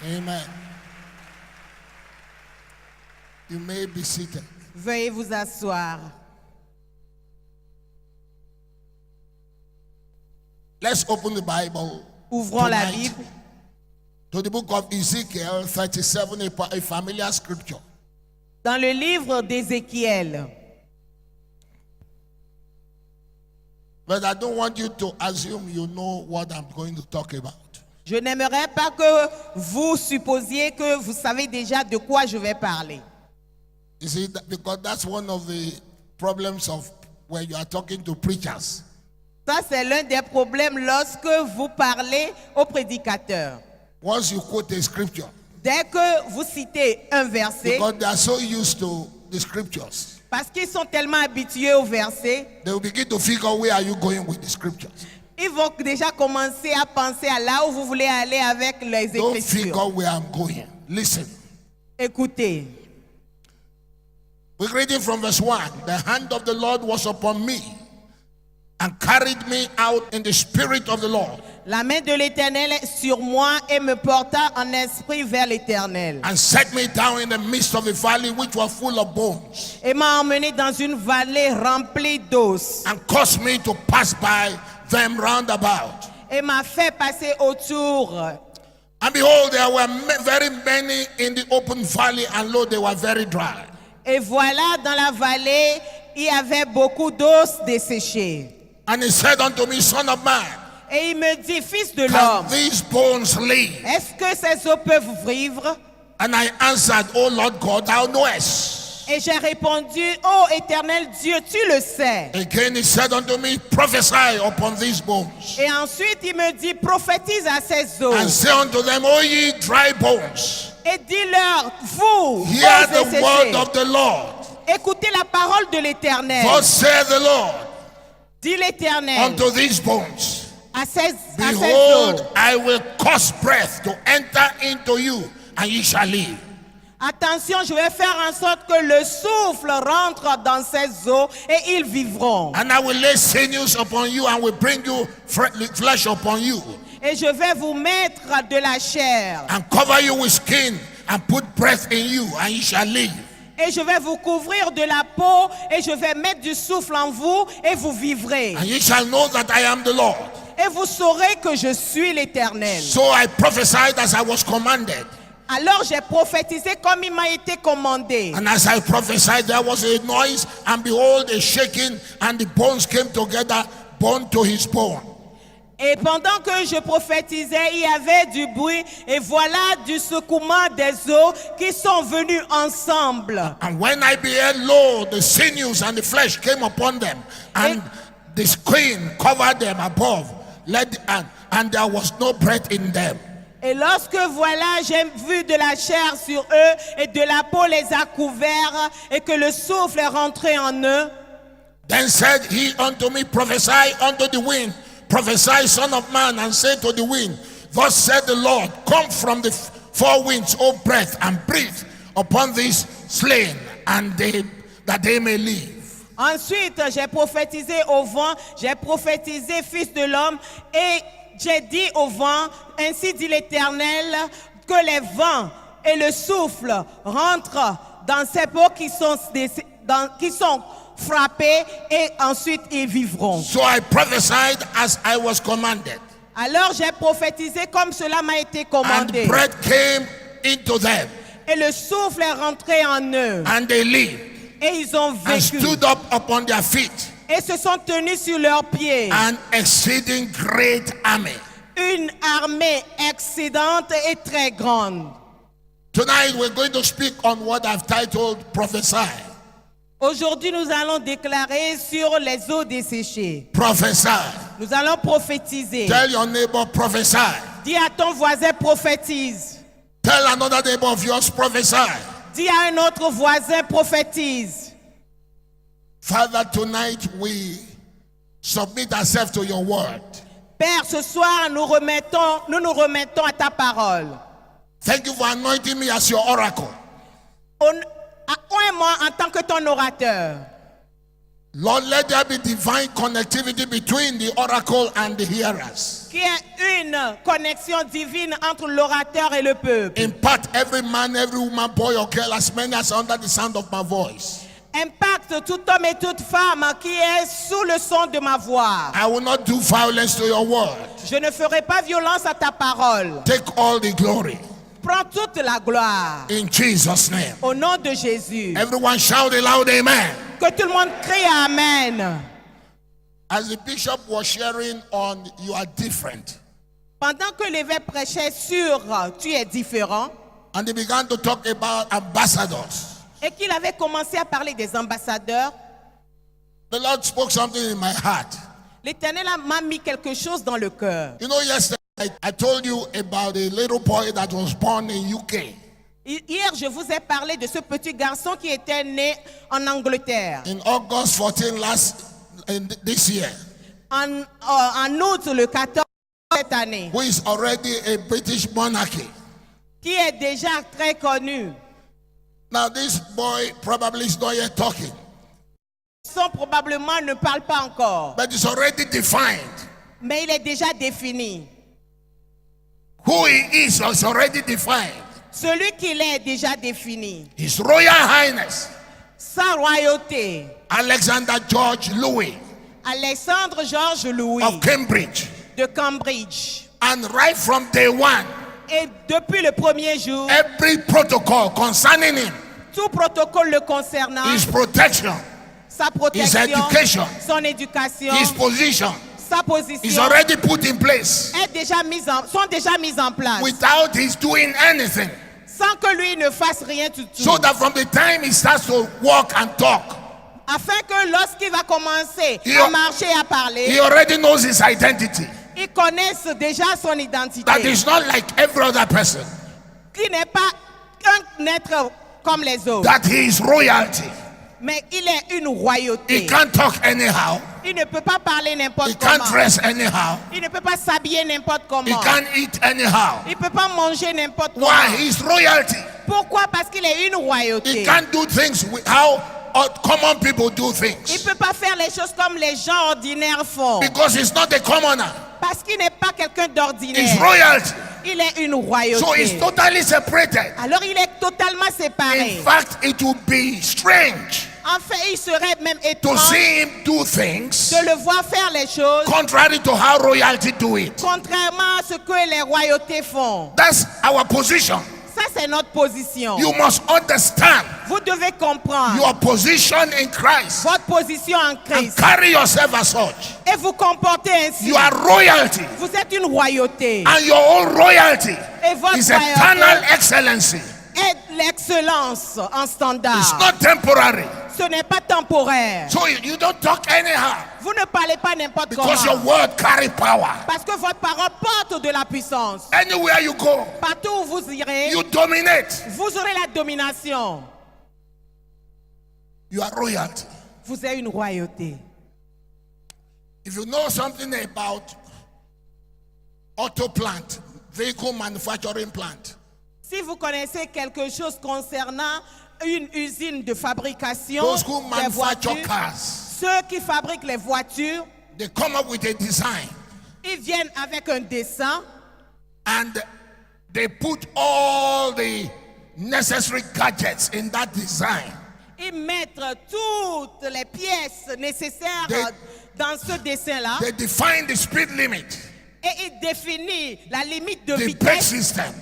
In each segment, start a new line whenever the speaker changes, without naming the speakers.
Amen. You may be seated.
Veuillez vous asseoir.
Let's open the Bible
Ouvrons la
tonight
Bible
to the book of Ezekiel 37, a familiar scripture.
dans le livre d'Ézéchiel.
But I don't want you to assume you know what I'm going to talk about.
Je n'aimerais pas que vous supposiez que vous savez déjà de quoi je vais parler.
You see, because that's one of the problems of when you are talking to preachers.
Ça, c'est l'un des problèmes lorsque vous parlez aux prédicateurs.
Once you quote a scripture,
Dès que vous citez un verset,
because they are so used to the scriptures,
parce qu'ils sont tellement habitués au verset,
they will begin to figure where are you going with the scriptures.
ils vont déjà commencer à penser à là où vous voulez aller avec les
Don't
Écritures.
figure where I'm going. Listen.
Écoutez,
We're reading from verse 1. The hand of the Lord was upon me and carried me out in the spirit of the Lord
la main de l'Éternel est sur moi et me porta en esprit vers l'Éternel.
and set me down in the midst of a valley which was full of bones
Et m'a emmené dans une vallée remplie d'os.
and caused me to pass by them round about.
Et m'a fait passer autour.
And behold, there were very many in the open valley, and lo, they were very dry.
Et voilà, dans la vallée, il y avait beaucoup d'os desséchés.
And he said unto me, Son of man,
Et il me dit, fils de
can
l'homme,
these bones live?
est-ce que ces os peuvent vivre?
And I answered, O Lord God, thou knowest.
Et j'ai répondu, ô Éternel Dieu, tu le sais.
Again he said unto me, Prophesy upon these bones,
Et ensuite il me dit, prophétise à ces
and
os.
say unto them, O ye dry bones,
Et dis-leur, vous,
hear
os
the word
desséchés,
of the Lord.
écoutez la parole de l'Éternel.
Thus saith the Lord
Dit l'Éternel
unto these bones,
à ces os.
Behold, I will cause breath to enter into you, and ye shall live.
Attention, je vais faire en sorte que le souffle rentre dans ces os et ils vivront.
And I will lay sinews upon you, and will bring you flesh upon you,
Et je vais vous mettre de la chair.
and cover you with skin, and put breath in you, and ye shall live.
Et je vais vous couvrir de la peau et je vais mettre du souffle en vous et vous vivrez.
And ye shall know that I am the Lord.
Et vous saurez que je suis l'Éternel.
So I prophesied as I was commanded.
Alors j'ai prophétisé comme il m'a été commandé.
And as I prophesied, there was a noise, and behold, a shaking, and the bones came together, bone to his bone.
Et pendant que je prophétisais, il y avait du bruit et voilà du secouement des os qui sont venus ensemble.
And when I beheld, lo, the sinews and the flesh came upon them, and the skin covered them above, and there was no breath in them.
Et lorsque voilà, j'ai vu de la chair sur eux et de la peau les a couverts et que le souffle est rentré en eux.
Then said he unto me, Prophesy unto the wind, prophesy, son of man, and say to the wind, Thus said the Lord, Come from the four winds, O breath, and breathe upon these slain, and that they may live.
Ensuite, j'ai prophétisé au vent, j'ai prophétisé, fils de l'homme, et j'ai dit au vent, ainsi dit l'Éternel, que les vents et le souffle rentrent dans ces peaux qui sont frappés et ensuite ils vivront.
So I prophesied as I was commanded,
Alors j'ai prophétisé comme cela m'a été commandé.
and breath came into them,
Et le souffle est rentré en eux.
and they lived,
Et ils ont
and
vécu.
stood up upon their feet,
Et se sont tenus sur leurs pieds.
an exceeding great army.
Une armée excédente et très grande.
Tonight we're going to speak on what I've titled Prophesy.
Aujourd'hui, nous allons déclarer sur les eaux desséchées.
Prophesy.
Nous allons prophétiser.
Tell your neighbor, prophesy.
Dis à ton voisin, prophétise.
Tell another neighbor of yours, prophesy.
Dis à un autre voisin, prophétise.
Father, tonight we submit ourselves to your word.
Père, ce soir, nous nous remettons à ta parole.
Thank you for anointing me as your oracle.
Appoins-moi en tant que ton orateur.
Lord, let there be divine connectivity between the oracle and the hearers.
Qu'il y ait une connexion divine entre l'orateur et le peuple.
Impart every man, every woman, boy or girl, as many as are under the sound of my voice.
Impacte tout homme et toute femme qui est sous le son de ma voix.
I will not do violence to your word.
Je ne ferai pas violence à ta parole.
Take all the glory.
Prends toute la gloire.
In Jesus' name.
Au nom de Jésus.
Everyone shout a loud amen.
Que tout le monde crie Amen.
As the bishop was sharing on you are different,
Pendant que l'évêque prêchait sur tu es différent,
and he began to talk about ambassadors,
et qu'il avait commencé à parler des ambassadeurs,
the Lord spoke something in my heart.
l'Éternel m'a mis quelque chose dans le cœur.
You know, yesterday I told you about a little boy that was born in UK.
Hier, je vous ai parlé de ce petit garçon qui était né en Angleterre.
In August 14 this year,
En août, le 14 cette année,
who is already a British monarchy.
qui est déjà très connu.
Now this boy probably is not yet talking,
Son probablement ne parle pas encore,
but it's already defined.
mais il est déjà défini.
Who he is already defined.
Celui qu'il est déjà défini.
His Royal Highness
Sa royauté,
Alexander George Louis
Alexandre Georges Louis
of Cambridge.
de Cambridge.
And right from day one,
Et depuis le premier jour,
every protocol concerning him,
tout protocole le concernant,
his protection,
sa protection,
education,
son éducation,
his position,
sa
is
position
already put in place
sont déjà mises en place.
without his doing anything.
Sans que lui ne fasse rien du tout.
So that from the time he starts to walk and talk,
Afin que lorsqu'il va commencer
He-
à marcher et à parler,
he already knows his identity.
il connaisse déjà son identité.
That is not like every other person.
Qu'il n'est pas un être comme les autres,
That he is royalty.
mais il est une
He
royauté.
can't talk anyhow.
Il ne peut pas parler
He
n'importe
can't
comment.
dress anyhow.
Il ne peut pas s'habiller n'importe
He
comment.
can't eat anyhow.
Il ne peut pas manger n'importe
Why?
comment.
He is royalty.
Pourquoi? Parce qu'il est une
He
royauté.
can't do things with how common people do
Il ne
things.
peut pas faire les choses comme les gens ordinaires font.
Because he's not a commoner.
Parce qu'il n'est pas quelqu'un
He's
d'ordinaire.
royalty.
Il est une
So he's
royauté.
totally separated.
Alors il est totalement séparé.
In fact, it would be strange
En fait, il serait même
to
étrange
see him do things
de le voir faire les choses
contrary to how royalty do it.
contrairement à ce que les royautés font.
That's our position.
Ça, c'est notre position.
You must understand
Vous devez comprendre
your position in Christ
votre position en
and
Christ
carry yourself as such.
et vous comporter ainsi.
You are royalty,
Vous êtes une royauté
and your own royalty
et votre
is eternal
royauté
excellency.
est l'excellence en
It's
standard.
not temporary.
Ce n'est pas temporaire.
So you don't talk anyhow
Vous ne parlez pas n'importe
because your
comment.
word carry power.
Parce que votre parole porte de la puissance.
Anywhere you go,
Partout où vous irez,
you dominate.
vous aurez la domination.
You are royalty.
Vous êtes une royauté.
If you know something about auto plant, vehicle manufacturing plant,
Si vous connaissez quelque chose concernant une usine de fabrication
those who
des
manufacture
voitures,
cars,
ceux qui fabriquent les voitures,
they come up with a design
ils viennent avec un dessin
and they put all the necessary gadgets in that design.
ils mettent toutes les pièces nécessaires
They-
dans ce dessin-là
They define the speed limit,
et ils définissent la limite de
the brake
vitesse,
system,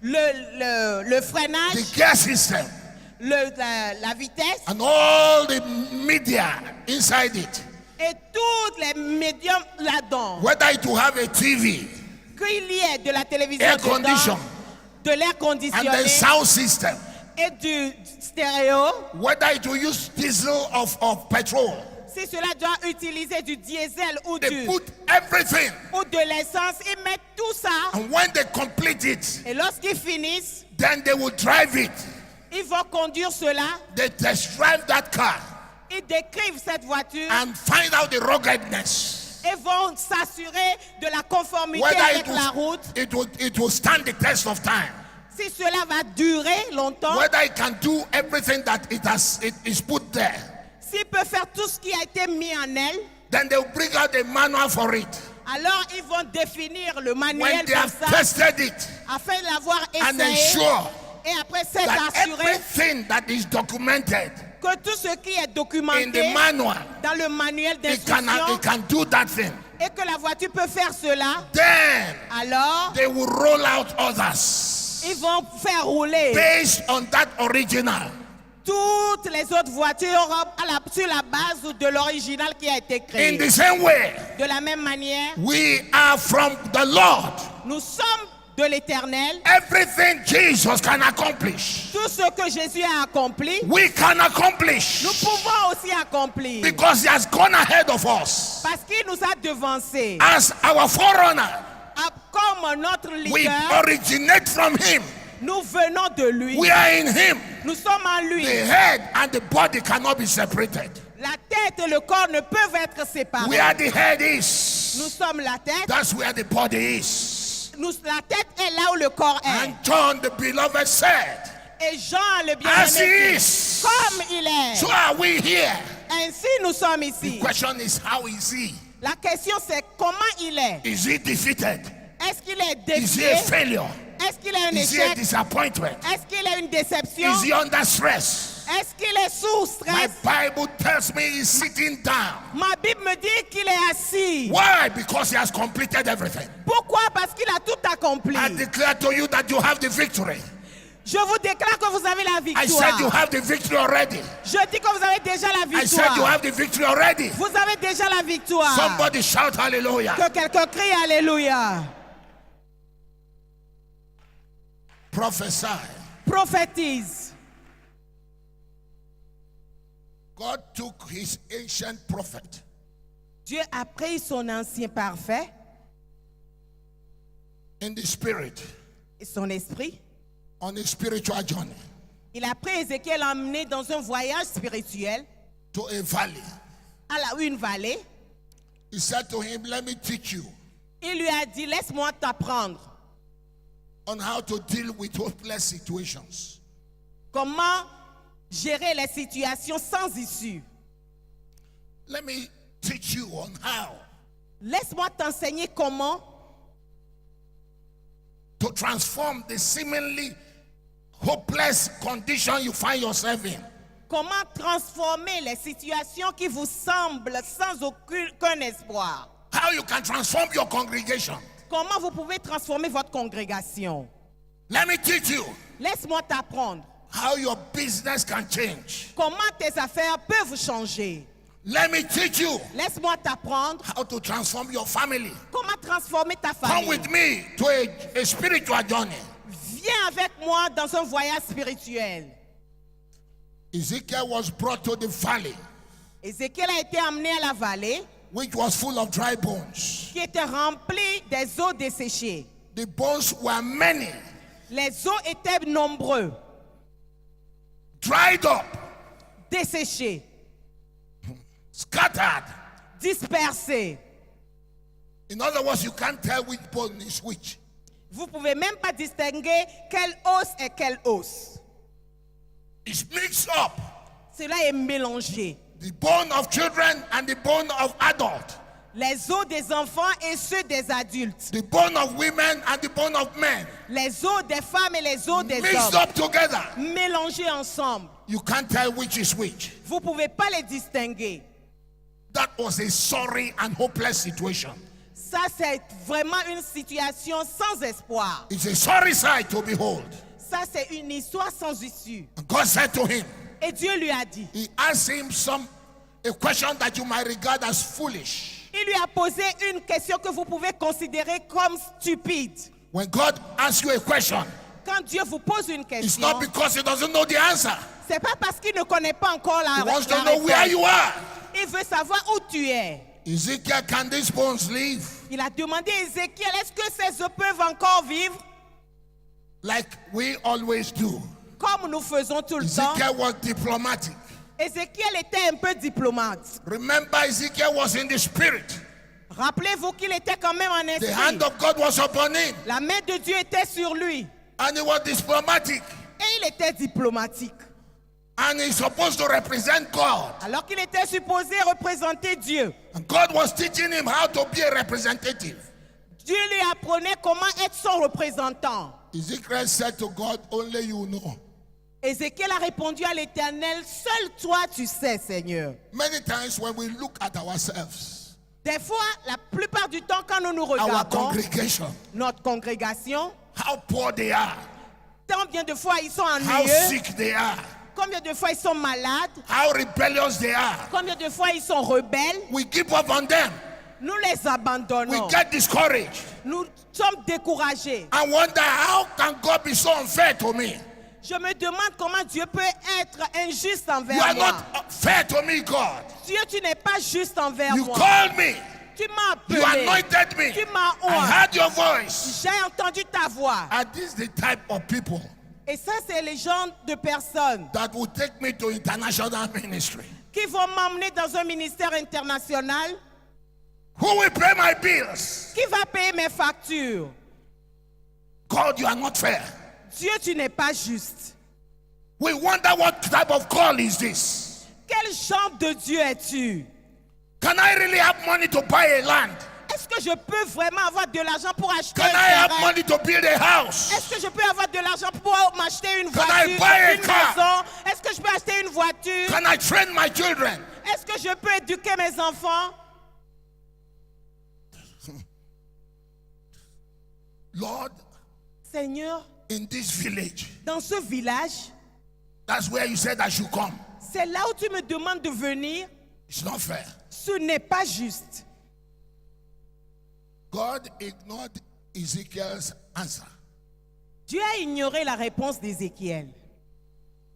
le freinage,
the gear system,
la vitesse
and all the media inside it.
et tous les médiums là-dedans.
Whether it will have a TV
Qu'il y ait de la télévision
Air
dedans,
condition.
de l'air
and then
conditionné
sound system,
et du stéréo,
whether it will use diesel of petrol,
si cela doit utiliser du diesel ou
they put everything.
de l'essence, ils mettent tout ça.
And when they complete it,
Et lorsqu'ils finissent,
then they will drive it.
ils vont conduire cela,
They test drive that car
ils décrivent cette voiture
and find out the ruggedness.
et vont s'assurer de la conformité
Whether
avec la route.
it will stand the test of time.
Si cela va durer longtemps,
Whether it can do everything that it is put there.
s'il peut faire tout ce qui a été mis en elle,
Then they will bring out a manual for it.
Alors ils vont définir le
when
manuel
they
comme
have
ça
tested it
afin de l'avoir
and
essayé
ensure
et après s'être
that
assuré
everything that is documented
que tout ce qui est
in
documenté
the manual,
dans le manuel
it
d'instruction
can do that thing,
et que la voiture peut faire cela,
then
alors
they will roll out others
ils vont faire rouler
based on that original.
toutes les autres voitures sur la base de l'original qui a été
In
créé.
the same way,
De la même manière,
we are from the Lord.
nous sommes de l'Éternel.
Everything Jesus can accomplish,
Tout ce que Jésus a accompli,
we can accomplish
nous pouvons aussi accomplir.
because he has gone ahead of us
Parce qu'il nous a devancés.
as our forerunner.
Comme notre
We
leader,
originate from him.
nous venons de lui.
We are in him.
Nous sommes en lui.
The head and the body cannot be separated.
La tête et le corps ne peuvent être séparés.
Where the head
Nous
is,
sommes la tête.
that's where the body is.
La tête est là où le corps est.
And John the beloved said,
Et Jean le
as he
bien-aimé dit,
is,
comme il est,
so are we here.
ainsi nous sommes
The
ici.
question is, how is he?
La question c'est comment il est.
Is he defeated?
Est-ce qu'il est
Is he
défié?
a failure?
Est-ce qu'il a un
Is he a
échec?
disappointment?
Est-ce qu'il a une déception?
Is he under stress?
Est-ce qu'il est sous
My
stress?
Bible tells me he's sitting down.
Ma Bible me dit qu'il est assis.
Why? Because he has completed everything.
Pourquoi? Parce qu'il a tout accompli.
I declare to you that you have the victory.
Je vous déclare que vous avez la
I said you
victoire.
have the victory already.
Je dis que vous avez déjà la
I said you
victoire.
have the victory already.
Vous avez déjà la victoire.
Somebody shout hallelujah.
Que quelqu'un crie Alléluia.
Prophesy.
Prophétise.
God took his ancient prophet
Dieu a pris son ancien parfait
in the spirit
et son esprit.
on a spiritual journey
Il a pris Ézéchiel emmené dans un voyage spirituel
to a valley.
à une vallée.
He said to him, let me teach you
Il lui a dit, laisse-moi t'apprendre
on how to deal with hopeless situations.
comment gérer les situations sans issue.
Let me teach you on how
Laisse-moi t'enseigner comment
to transform the seemingly hopeless condition you find yourself in.
comment transformer les situations qui vous semblent sans aucun espoir.
How you can transform your congregation.
Comment vous pouvez transformer votre congrégation.
Let me teach you
Laisse-moi t'apprendre
how your business can change.
comment tes affaires peuvent changer.
Let me teach you
Laisse-moi t'apprendre
how to transform your family.
comment transformer ta
Come
famille.
with me to a spiritual journey.
Viens avec moi dans un voyage spirituel.
Ezekiel was brought to the valley,
Ézéchiel a été amené à la vallée
which was full of dry bones.
qui était remplie des eaux desséchées.
The bones were many,
Les eaux étaient nombreuses,
dried up,
desséchées,
scattered.
dispersées.
In other words, you can't tell which bone is which.
Vous ne pouvez même pas distinguer quel os est quel os.
It's mixed up.
Cela est mélangé.
The bone of children and the bone of adults.
Les os des enfants et ceux des adultes.
The bone of women and the bone of men.
Les os des femmes et les os des
Mixed
hommes.
up together.
Mélangés ensemble.
You can't tell which is which.
Vous ne pouvez pas les distinguer.
That was a sorry and hopeless situation.
Ça, c'est vraiment une situation sans espoir.
It's a sorry sight to behold.
Ça, c'est une histoire sans issue.
And God said to him,
Et Dieu lui a dit,
he asked him a question that you might regard as foolish.
il lui a posé une question que vous pouvez considérer comme stupide.
When God asks you a question,
Quand Dieu vous pose une
it's
question,
not because he doesn't know the answer.
c'est pas parce qu'il ne connaît pas encore
He
la
wants to
la
know where
réponse.
you are.
Il veut savoir où tu es.
Ezekiel, can these bones live?
Il a demandé à Ézéchiel, est-ce que ces œufs peuvent encore vivre
Like we always do.
comme nous faisons tout le temps?
Ezekiel was diplomatic.
Ézéchiel était un peu diplomate.
Remember, Ezekiel was in the spirit.
Rappelez-vous qu'il était quand même en
The
esprit.
hand of God was upon him.
La main de Dieu était sur lui.
And he was diplomatic.
Et il était diplomatique.
And he's supposed to represent God.
Alors qu'il était supposé représenter Dieu.
And God was teaching him how to be a representative.
Dieu lui apprenait comment être son représentant.
Ezekiel said to God, only you know.
Ézéchiel a répondu à l'Éternel, seul toi tu sais, Seigneur.
Many times when we look at ourselves,
Des fois, la plupart du temps, quand nous nous
our
regardons,
congregation,
notre congrégation,
how poor they are,
combien de fois ils sont
how
ennuyeux,
sick they are,
combien de fois ils sont malades,
how rebellious they are,
combien de fois ils sont rebelles,
we give up on them.
nous les
We
abandonnons.
get discouraged
Nous sommes découragés.
and wonder, how can God be so unfair to me?
Je me demande comment Dieu peut être injuste
You
envers
are
moi.
not fair to me, God.
Dieu, tu n'es pas juste envers
You
moi.
called me.
Tu m'as
You
appelé.
anointed me.
Tu m'as
I
oint.
heard your voice.
J'ai entendu ta voix.
And this is the type of people
Et ça, c'est les gens de personnes
that will take me to international ministry.
qui vont m'emmener dans un ministère international.
Who will pay my bills?
Qui va payer mes factures?
God, you are not fair.
Dieu, tu n'es pas juste.
We wonder, what type of call is this?
Quel genre de Dieu es-tu?
Can I really have money to buy a land?
Est-ce que je peux vraiment avoir de l'argent pour acheter
Can
un
I have
terrain?
money to build a house?
Est-ce que je peux avoir de l'argent pour pouvoir m'acheter une
Can
voiture,
I buy a
une
car?
maison? Est-ce que je peux acheter une voiture?
Can I train my children?
Est-ce que je peux éduquer mes enfants?
Lord,
Seigneur,
in this village,
dans ce village,
that's where you said I should come.
c'est là où tu me demandes de venir.
It's not fair.
Ce n'est pas juste.
God ignored Ezekiel's answer
Dieu a ignoré la réponse d'Ézéchiel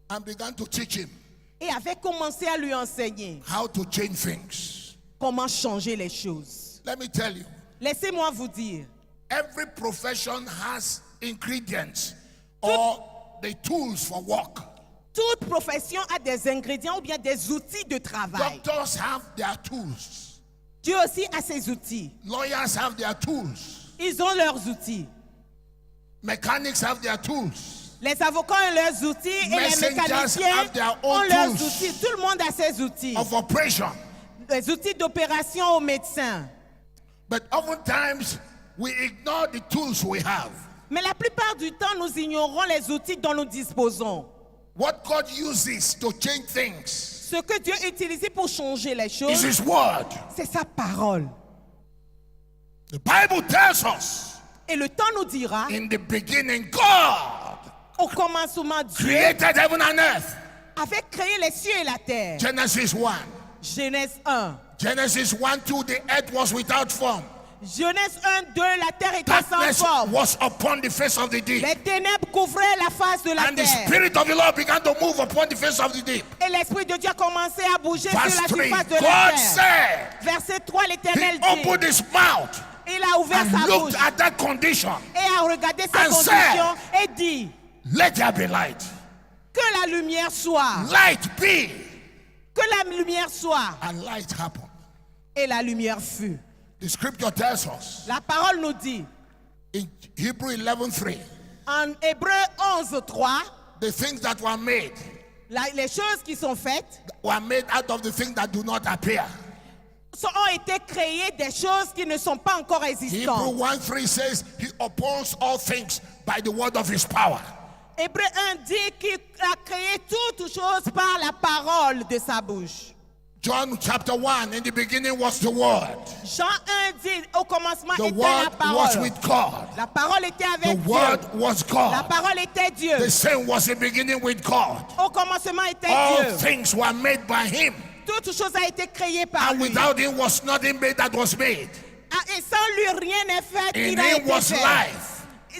and began to teach him
et avait commencé à lui enseigner
how to change things.
comment changer les choses.
Let me tell you,
Laissez-moi vous dire,
every profession has ingredients or the tools for work.
toute profession a des ingrédients ou bien des outils de travail.
Doctors have their tools.
Dieu aussi a ses outils.
Lawyers have their tools.
Ils ont leurs outils.
Mechanics have their tools.
Les avocats ont leurs outils et les
Messengers
mécaniciens
have their
ont
own
leurs
tools
outils. Tout le monde a ses outils.
of operation.
Les outils d'opération aux médecins.
But oftentimes we ignore the tools we have.
Mais la plupart du temps, nous ignorons les outils dont nous disposons.
What God uses to change things
Ce que Dieu utilise pour changer les
is
choses,
His word.
c'est sa parole.
The Bible tells us
Et le temps nous dira,
in the beginning, God
au commencement, Dieu
created heaven and earth.
avait créé les cieux et la terre.
Genesis 1.
Genèse 1.
Genesis 1, 2, the earth was without form.
Genèse 1, 2, la terre était sans
Darkness
forme.
was upon the face of the deep.
Les ténèbres couvraient la face de la
And the
terre.
Spirit of the Lord began to move upon the face of the deep.
Et l'Esprit de Dieu a commencé à bouger sur
Verse
la
3,
surface de la
God
terre.
said,
Verset 3,
He
l'Éternel
opened
dit,
His mouth
il a ouvert sa
and
bouche
looked at that condition.
et a regardé sa
and
condition et dit,
Let there be light.
que la lumière soit,
Light be.
que la lumière soit.
And light happened.
Et la lumière fut.
The scripture tells us
La parole nous dit,
in Hebrew 11:3,
en Hébreu 11, 3,
the things that were made
les choses qui sont faites
were made out of the things that do not appear.
ont été créées des choses qui ne sont pas encore
Hebrew
existantes.
1:3 says He upholds all things by the word of His power.
Hébreu 1 dit qu'il a créé toutes choses par la parole de sa bouche.
John chapter 1, in the beginning was the word.
Jean 1 dit, au commencement
The
était la
word was
parole.
with God.
La parole était
The
avec Dieu.
word was
La
God.
parole était Dieu.
The same was in the beginning with God.
Au commencement était
All
Dieu.
things were made by Him.
Toute chose a été créée par
And
lui.
without Him was nothing made that was made.
Ah, et sans lui, rien n'est fait qui
In
n'a
Him
été
was
fait.
life.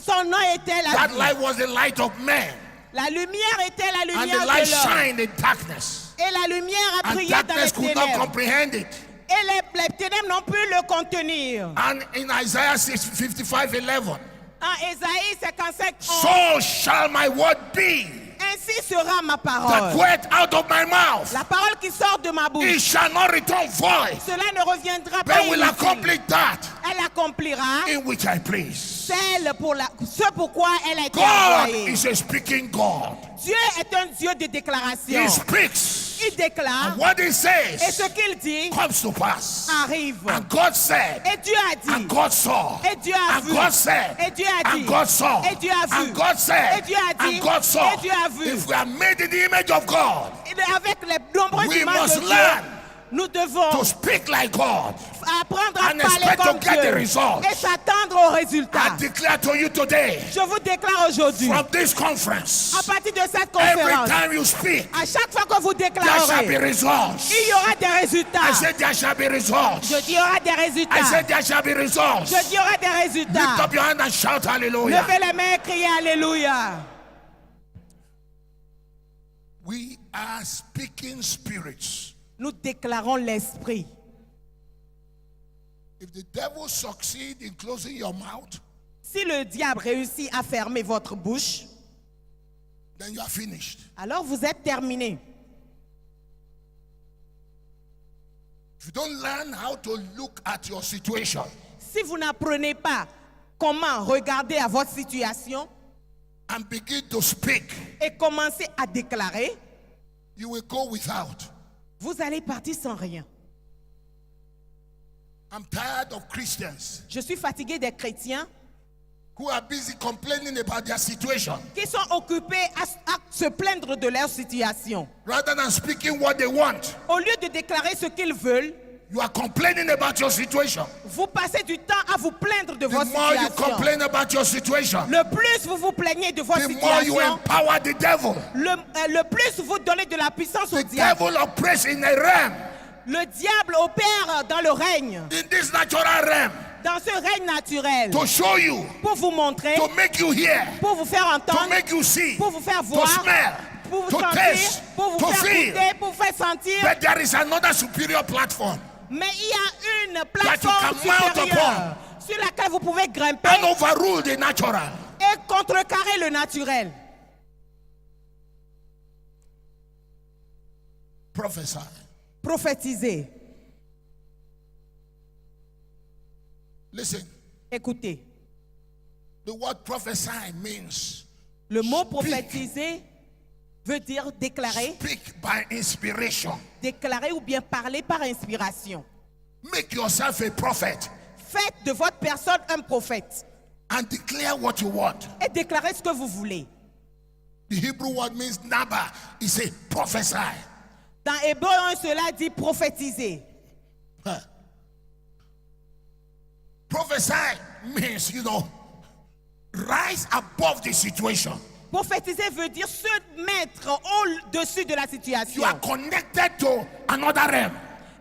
Son nom était la
That
vie.
light was the light of man.
La lumière était la
And the
lumière
light
de l'homme.
shined in darkness.
Et la lumière a
And
brillé dans les
darkness could not
ténèbres.
comprehend it.
Et les ténèbres n'ont pu le contenir.
And in Isaiah 55:11,
En Ésaïe 55, 11,
so shall my word be
ainsi sera ma
that
parole.
goeth out of my mouth.
La parole qui sort de ma
It
bouche,
shall not return void,
cela ne reviendra pas
but will
inutile.
accomplish that
Elle accomplira
in which I please.
ce pourquoi elle a été
God
envoyée.
is a speaking God.
Dieu est un Dieu de déclaration.
He speaks.
Il déclare
And what he
et
says
ce qu'il dit
comes to pass.
arrive.
And God said,
Et Dieu a dit.
and God saw.
Et Dieu a
And
vu.
God said,
Et Dieu a dit.
and God saw.
Et Dieu a vu.
And God said,
Et Dieu a dit.
and God saw.
Et Dieu a vu.
If we are made in the image of God,
Avec les nombreuses
we
images
must
de Dieu,
learn
nous devons
to speak like God.
apprendre à
and
parler
expect
comme
to get the
Dieu
results.
et s'attendre aux résultats.
I declare to you today,
Je vous déclare aujourd'hui,
from this
à
conference,
partir de cette
every
conférence,
time you speak,
à chaque fois que vous
there shall be
déclarerez,
results.
il y aura des résultats.
I said there shall be results.
Je dis, il y aura des
I
résultats.
said there shall be results.
Je dis, il y aura des
Lift
résultats.
up your hand and shout hallelujah.
Levez les mains et criez Alléluia.
We are speaking spirits.
Nous déclarons l'esprit.
If the devil succeed in closing your mouth,
Si le diable réussit à fermer votre bouche,
then you are finished.
alors vous êtes terminé.
If you don't learn how to look at your situation,
Si vous n'apprenez pas comment regarder à votre situation
and begin to speak,
et commencer à déclarer,
you will go without.
vous allez partir sans rien.
I'm tired of Christians
Je suis fatigué des chrétiens
who are busy complaining about their situation
qui sont occupés à se plaindre de leur situation.
rather than speaking what they want.
Au lieu de déclarer ce qu'ils veulent,
You are complaining about your situation.
vous passez du temps à vous plaindre de
The
votre
more you
situation.
complain about your situation,
Le plus vous vous plaignez de votre
the more you
situation,
empower the devil.
le plus vous donnez de la puissance au
The
diable.
devil operates in a realm,
Le diable opère dans le règne,
in this natural realm,
dans ce règne naturel,
to show you,
pour vous montrer,
to make you hear,
pour vous faire
to
entendre,
make you see,
pour vous faire
to
voir,
smell,
pour vous
to
sentir,
taste,
pour vous
to
faire
feel.
goûter, pour vous faire sentir.
But there is another superior platform,
Mais il y a une
you
plateforme
can mount
supérieure sur laquelle vous pouvez grimper
and overrule the natural.
et contrecarrer le naturel.
Prophesy.
Prophétiser.
Listen,
Écoutez,
the word prophesy means
le mot
Speak.
prophétiser veut dire déclarer,
speak by inspiration.
déclarer ou bien parler par inspiration.
Make yourself a prophet
Faites de votre personne un prophète
and declare what you want.
et déclarez ce que vous voulez.
The Hebrew word means naba. It's a prophesy.
Dans Hébreu 1, cela dit prophétiser.
Huh. Prophesy means, rise above the situation.
Prophétiser veut dire se mettre au-dessus de la situation.
You are connected to another realm.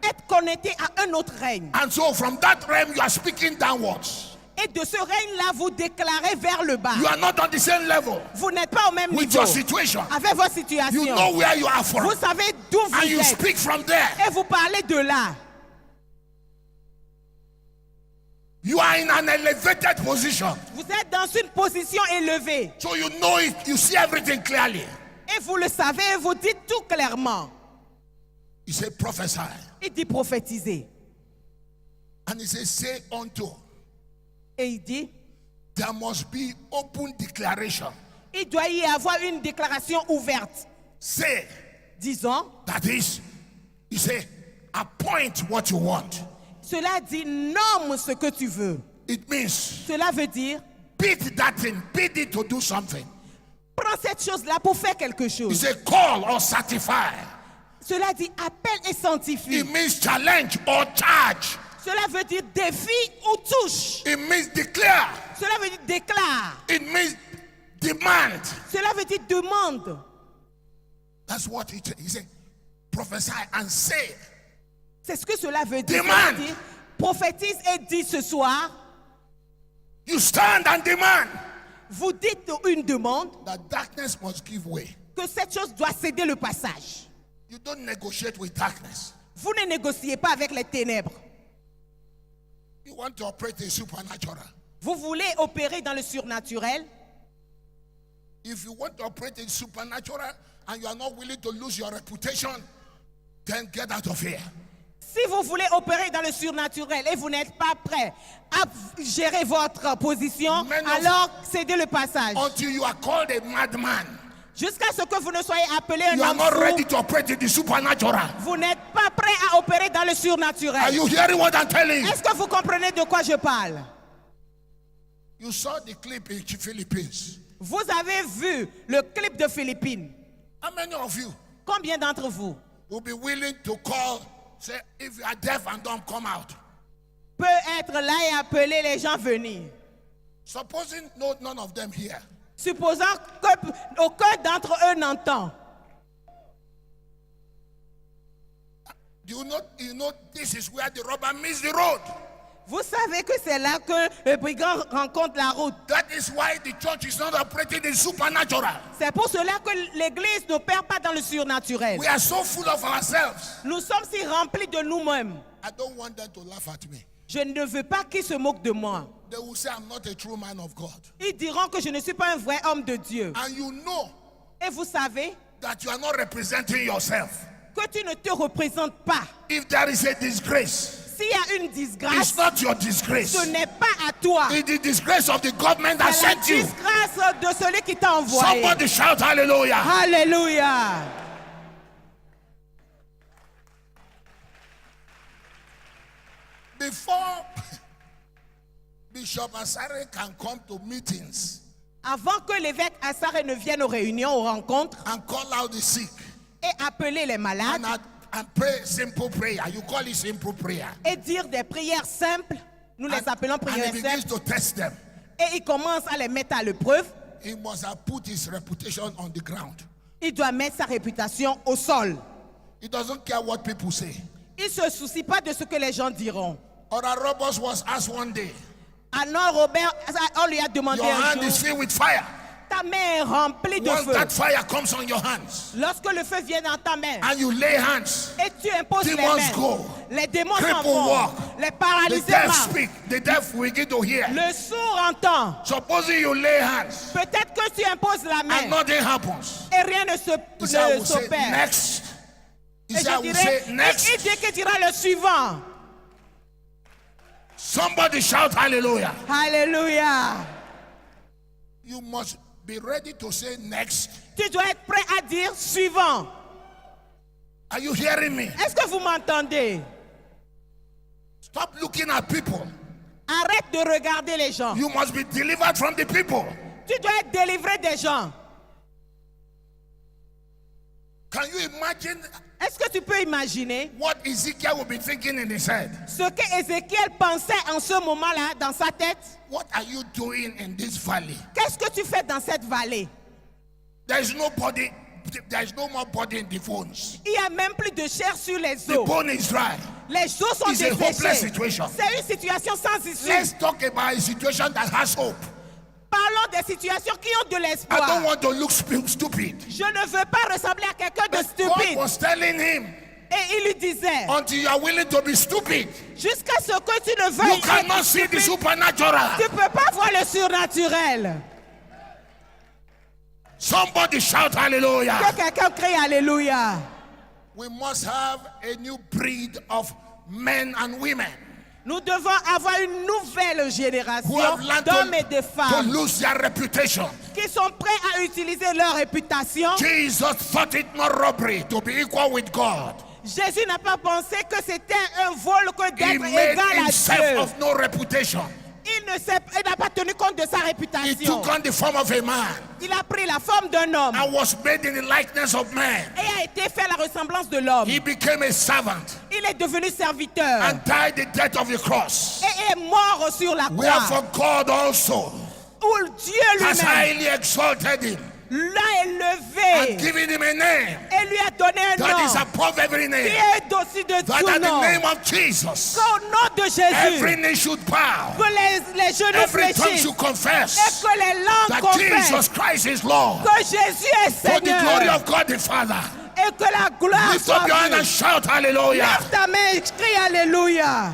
Être connecté à un autre règne.
And so from that realm, you are speaking downwards.
Et de ce règne-là, vous déclarez vers le bas.
You are not on the same level
Vous n'êtes pas au même
with
niveau
your situation.
avec votre situation.
You know where you are from.
Vous savez d'où vous
And you
êtes.
speak from there.
Et vous parlez de là.
You are in an elevated position.
Vous êtes dans une position élevée.
So you know it, you see everything clearly.
Et vous le savez et vous dites tout clairement.
He said, prophesy.
Il dit prophétiser.
And he says, say unto.
Et il dit,
There must be open declaration.
il doit y avoir une déclaration ouverte.
Say,
Disons,
that is, he said, appoint what you want.
cela dit nomme ce que tu veux.
It means,
Cela veut dire,
bid that thing, bid it to do something.
prends cette chose-là pour faire quelque
He
chose.
said, call or certify.
Cela dit appelle et sanctifie.
It means challenge or charge.
Cela veut dire défie ou touche.
It means declare.
Cela veut dire déclare.
It means demand.
Cela veut dire demande.
That's what he said. Prophesy and say.
C'est ce que cela veut dire.
Demand.
Cela veut dire, prophétise et dis ce soir,
You stand and demand
vous dites une demande,
that darkness must give way.
que cette chose doit céder le passage.
You don't negotiate with darkness.
Vous ne négociez pas avec les ténèbres.
You want to operate in supernatural.
Vous voulez opérer dans le surnaturel.
If you want to operate in supernatural and you are not willing to lose your reputation, then get out of here.
Si vous voulez opérer dans le surnaturel et vous n'êtes pas prêt à gérer votre position,
Men of-
alors cédez le passage.
Until you are called a madman,
Jusqu'à ce que vous ne soyez appelé un
you are
homme
not
fou,
ready to operate in the supernatural.
vous n'êtes pas prêt à opérer dans le
Are
surnaturel.
you hearing what I'm telling you?
Est-ce que vous comprenez de quoi je parle?
You saw the clip in Philippines.
Vous avez vu le clip de Philippines.
How many of you
Combien d'entre vous
will be willing to call, say, if you are deaf and dumb, come out?
peut être là et appeler les gens venir?
Supposing none of them here.
Supposant qu'aucun d'entre eux n'entend.
You know, this is where the rubber meets the road.
Vous savez que c'est là que le brigand rencontre la route.
That is why the church is not operating in supernatural.
C'est pour cela que l'Église n'opère pas dans le surnaturel.
We are so full of ourselves.
Nous sommes si remplis de nous-mêmes.
I don't want them to laugh at me.
Je ne veux pas qu'ils se moquent de moi.
They will say I'm not a true man of God.
Ils diront que je ne suis pas un vrai homme de Dieu.
And you know
Et vous savez
that you are not representing yourself.
que tu ne te représentes pas.
If there is a disgrace,
S'il y a une
it's
disgrâce,
not your disgrace.
ce n'est pas à toi.
It's the disgrace of the government that
C'est la
sent you.
disgrâce de celui qui t'a envoyé.
Somebody shout hallelujah.
Alléluia.
Before Bishop Asare can come to meetings
Avant que l'évêque Assare ne vienne aux réunions, aux rencontres,
and call out the sick
et appeler les malades,
and pray simple prayer, you call it simple prayer.
et dire des prières simples, nous les appelons
And
prières
he begins
simples,
to test them.
et il commence à les mettre à l'épreuve,
He must have put his reputation on the ground.
il doit mettre sa réputation au sol.
He doesn't care what people say.
Il ne se soucie pas de ce que les gens diront.
Oral Roberts was asked one day,
Alors Robert, on lui a demandé
your
un
hand
jour,
is filled with fire.
ta main est remplie de
Once
feu.
that fire comes on your hands
Lorsque le feu vient dans ta main
and you lay hands,
et tu imposes les
demons
mains,
go.
les démons s'en
Cripple
vont,
walk.
les
The
paralysés
deaf
marchent,
speak, the deaf will begin to hear.
le sourd entend.
Supposing you lay hands
Peut-être que tu imposes la
and
main
nothing happens.
et rien ne
He said, I will say
s'opère.
next. He
Et
said, I
je
will
dirais,
say next.
il dit qu'il dira le suivant.
Somebody shout hallelujah.
Alléluia.
You must be ready to say next.
Tu dois être prêt à dire suivant.
Are you hearing me?
Est-ce que vous m'entendez?
Stop looking at people.
Arrête de regarder les gens.
You must be delivered from the people.
Tu dois être délivré des gens.
Can you imagine
Est-ce que tu peux imaginer
what Ezekiel will be thinking in his head?
ce que Ézéchiel pensait en ce moment-là dans sa tête?
What are you doing in this valley?
Qu'est-ce que tu fais dans cette vallée?
There is nobody. There is no more body in the bones.
Il n'y a même plus de chair sur les
The
os.
bone is dry.
Les os sont
It's a hopeless
desséchés.
situation.
C'est une situation sans issue.
Let's talk about a situation that has hope.
Parlons des situations qui ont de
I don't
l'espoir.
want to look stupid.
Je ne veux pas ressembler à quelqu'un de
But God
stupide.
was telling him,
Et il lui disait,
until you are willing to be stupid,
jusqu'à ce que tu ne
you
veuilles
cannot
être
see the
stupide,
supernatural.
tu ne peux pas voir le surnaturel.
Somebody shout hallelujah.
Que quelqu'un crie Alléluia.
We must have a new breed of men and women
Nous devons avoir une nouvelle génération
who have learned
d'hommes et de
to
femmes
lose their reputation.
qui sont prêts à utiliser leur réputation.
Jesus thought it not robbery to be equal with God.
Jésus n'a pas pensé que c'était un vol que
He
d'être
made
égal à
himself
Dieu.
of no reputation.
Il n'a pas tenu compte de sa
He
réputation.
took on the form of a man
Il a pris la forme d'un homme
and was made in the likeness of man.
et a été fait à la ressemblance de l'homme.
He became a servant
Il est devenu serviteur
and died the death of the cross.
et est mort sur la croix.
Wherefore God also
Où Dieu
has
lui-même
highly exalted him
l'a
and
élevé
given him a name
et lui a donné un
that is
nom
above every
qui
name.
est au-dessus de
That
tout
at the
nom.
name of Jesus,
Qu'au nom de
every
Jésus,
knee should bow,
que les genoux
every tongue
fléchissent
should
et
confess
que les langues
that
confessent
Jesus Christ is Lord.
que Jésus est
For the glory
Seigneur
of God the Father.
et que la gloire
Lift
soit
up your hand and
vue.
shout hallelujah.
Lève ta main et crie Alléluia.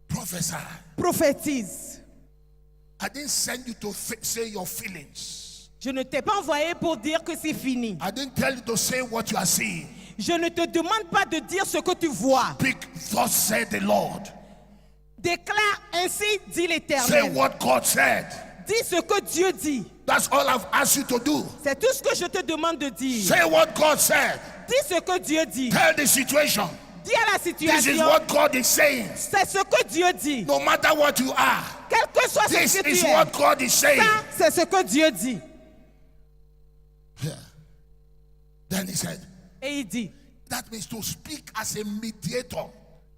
Prophesy.
Prophétise.
I didn't send you to say your feelings.
Je ne t'ai pas envoyé pour dire que c'est fini.
I didn't tell you to say what you are seeing.
Je ne te demande pas de dire ce que tu vois.
Speak, thus said the Lord.
Déclare ainsi, dit
Say
l'Éternel.
what God said.
Dis ce que Dieu dit.
That's all I've asked you to do.
C'est tout ce que je te demande de dire.
Say what God said.
Dis ce que Dieu dit.
Tell the situation.
Dis à la
This is
situation.
what God is saying.
C'est ce que Dieu dit.
No matter what you are,
Quel que soit ce
this
que
is
tu es.
what God is saying.
Ça, c'est ce que Dieu dit.
Yeah. Then he said,
Et il dit
that means to speak as a mediator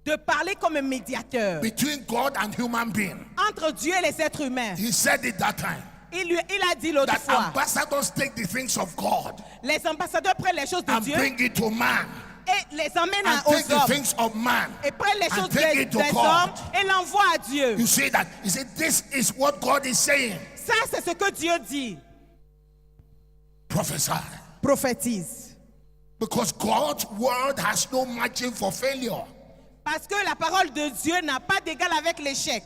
de parler comme un médiateur
between God and human being.
entre Dieu et les êtres humains.
He said it that time.
Il a dit l'autre
That
fois.
ambassadors take the things of God
Les ambassadeurs prennent les choses de
and
Dieu
bring it to man.
et les emmènent
And
aux
take the
hommes.
things of man.
Et prennent les
and
choses
take
des
it to
hommes
God.
et l'envoient à Dieu.
You see that? He said, this is what God is saying.
Ça, c'est ce que Dieu dit.
Prophesy.
Prophétise.
Because God's word has no margin for failure.
Parce que la parole de Dieu n'a pas d'égal avec l'échec.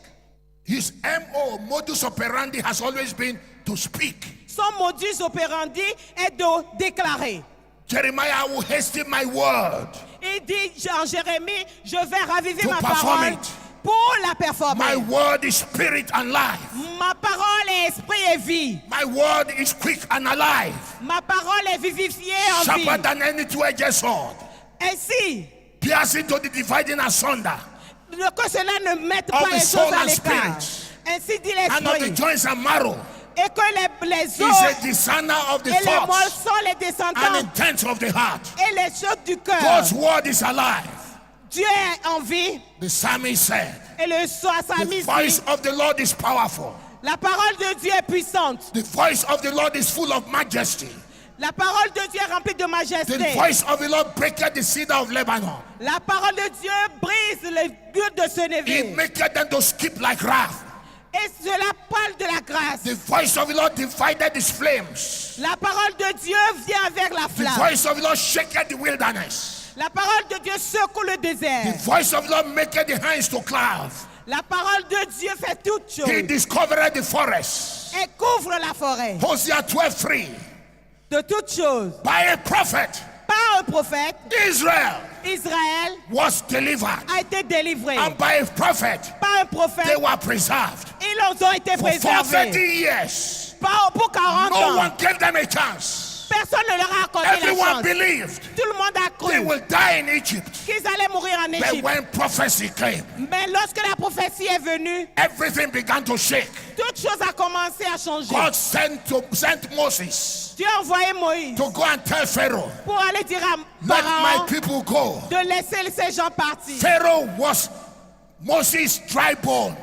His MO, modus operandi, has always been to speak.
Son modus operandi est de déclarer.
Jeremiah, I will hasten my word.
Il dit en Jérémie, je vais raviver
To
ma
perform
parole
it.
pour la performer.
My word is spirit and life.
Ma parole est esprit et vie.
My word is quick and alive.
Ma parole est vivifiée en vie.
Sharper than any two-edged sword.
Ainsi,
Piercing to the dividing asunder.
que cela ne mette
Of
pas
the
les
soul
choses à
and
l'écart.
spirit.
Ainsi dit
And of the
l'esprit.
joints and marrow.
Et que les
He's
os
a discerner of the
et les
thoughts
morsons, les
and
descendants
intents of the heart.
et les choses du cœur.
God's word is alive.
Dieu est en vie.
The psalmist said,
Et le psalmiste
the
dit,
voice of the Lord is powerful.
la parole de Dieu est puissante.
The voice of the Lord is full of majesty.
La parole de Dieu est remplie de
The
majesté.
voice of the Lord breaketh the cedar of Lebanon.
La parole de Dieu brise les murs de ce
It
névé.
maketh them to skip like wrath.
Et cela parle de la grâce.
The voice of the Lord divided his flames.
La parole de Dieu vient avec la
The
flamme.
voice of the Lord shaketh the wilderness.
La parole de Dieu secoue le
The
désert.
voice of the Lord maketh the hands to cloud.
La parole de Dieu fait toutes
He
choses
discovered the forest.
et couvre la forêt
Hosea 12:3.
de toutes choses.
By a prophet,
Par un prophète,
Israel
Israël
was delivered.
a été délivré.
And by a prophet,
Par un
they
prophète,
were preserved.
ils ont été
For 40
préservés.
years,
Pour 40
no
ans,
one gave them a chance.
personne ne leur a accordé la
Everyone
chance.
believed
Tout le monde a
they
cru
will die in Egypt.
qu'ils allaient mourir en
But
Égypte.
when prophecy came,
Mais lorsque la prophétie est venue,
everything began to shake.
toute chose a commencé à changer.
God sent Moses
Dieu a envoyé Moïse
to go and tell Pharaoh,
pour aller dire à
let my
Pharaon
people go.
de laisser ces gens partir.
Pharaoh was Moses' dry bone.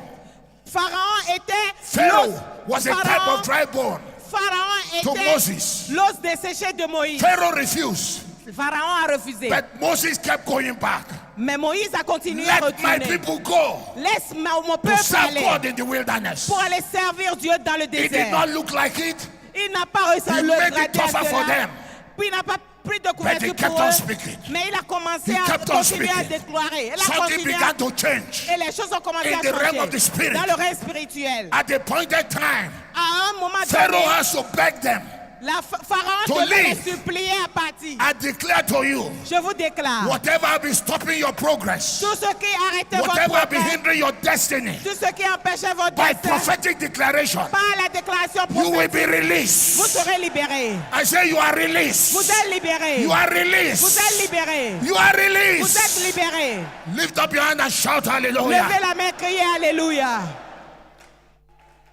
Pharaon était
Pharaoh
l'os.
was a type of dry bone.
Pharaon
to
était
Moses.
l'os desséché de Moïse.
Pharaoh refused,
Pharaon a refusé.
but Moses kept going back.
Mais Moïse a continué à
Let my
retourner.
people go
Laisse mon
to
peuple
serve
aller
God in the wilderness.
pour aller servir Dieu dans le
It did
désert.
not look like it,
Il n'a pas réussi à
He
le
made it
grader à
tougher for
cela.
them.
Puis il n'a pas pris de
but he
couverture
kept
pour
on
eux.
speaking.
Mais il a commencé
He
à
kept on
continuer à
speaking.
déclarer. Il a
Something
continué
began
à...
to change.
Et les choses ont commencé
In
à
the realm of the
changer
spirit.
dans le règne spirituel.
At the appointed time,
À un moment
Pharaoh
donné,
has to beg them.
Pharaon
to
devait les
leave.
supplier à partir.
I declare to you,
Je vous déclare,
whatever has been stopping your progress,
tout ce qui arrêtait votre
whatever has been
progrès,
hindering your destiny,
tout ce qui empêchait votre
by
destin,
prophetic declaration,
par la déclaration
you will
prophétique,
be
vous
released.
serez libérés.
I say you are released.
Vous êtes libérés.
You are
Vous êtes
released.
libérés.
You are
Vous êtes
released.
libérés.
Lift up your hand and shout
Levez
hallelujah.
la main, criez Alléluia.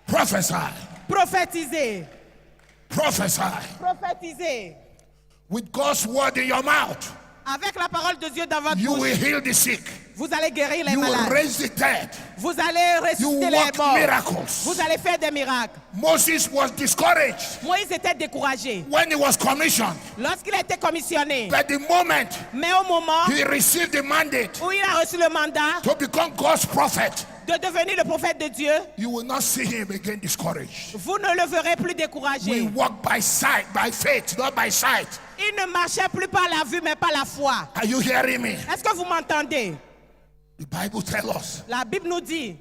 Prophesy.
Prophétisez.
Prophesy.
Prophétisez.
With God's word in your mouth,
Avec la parole de Dieu dans votre
you will
bouche,
heal the sick.
vous allez guérir les
You will
malades.
raise the dead.
Vous allez
You
ressusciter
will
les
work
morts.
miracles.
Vous allez faire des miracles.
Moses was discouraged
Moïse était découragé
when he was commissioned.
lorsqu'il a été commissionné.
But the moment
Mais au moment
he received the mandate
où il a reçu le mandat
to become God's prophet,
de devenir le prophète de Dieu,
you will not see him again discouraged.
vous ne le verrez plus
We
découragé.
walk by sight, by faith, not by sight.
Il ne marchait plus par la vue, mais par la foi.
Are you hearing me?
Est-ce que vous m'entendez?
The Bible tells us
La Bible nous dit,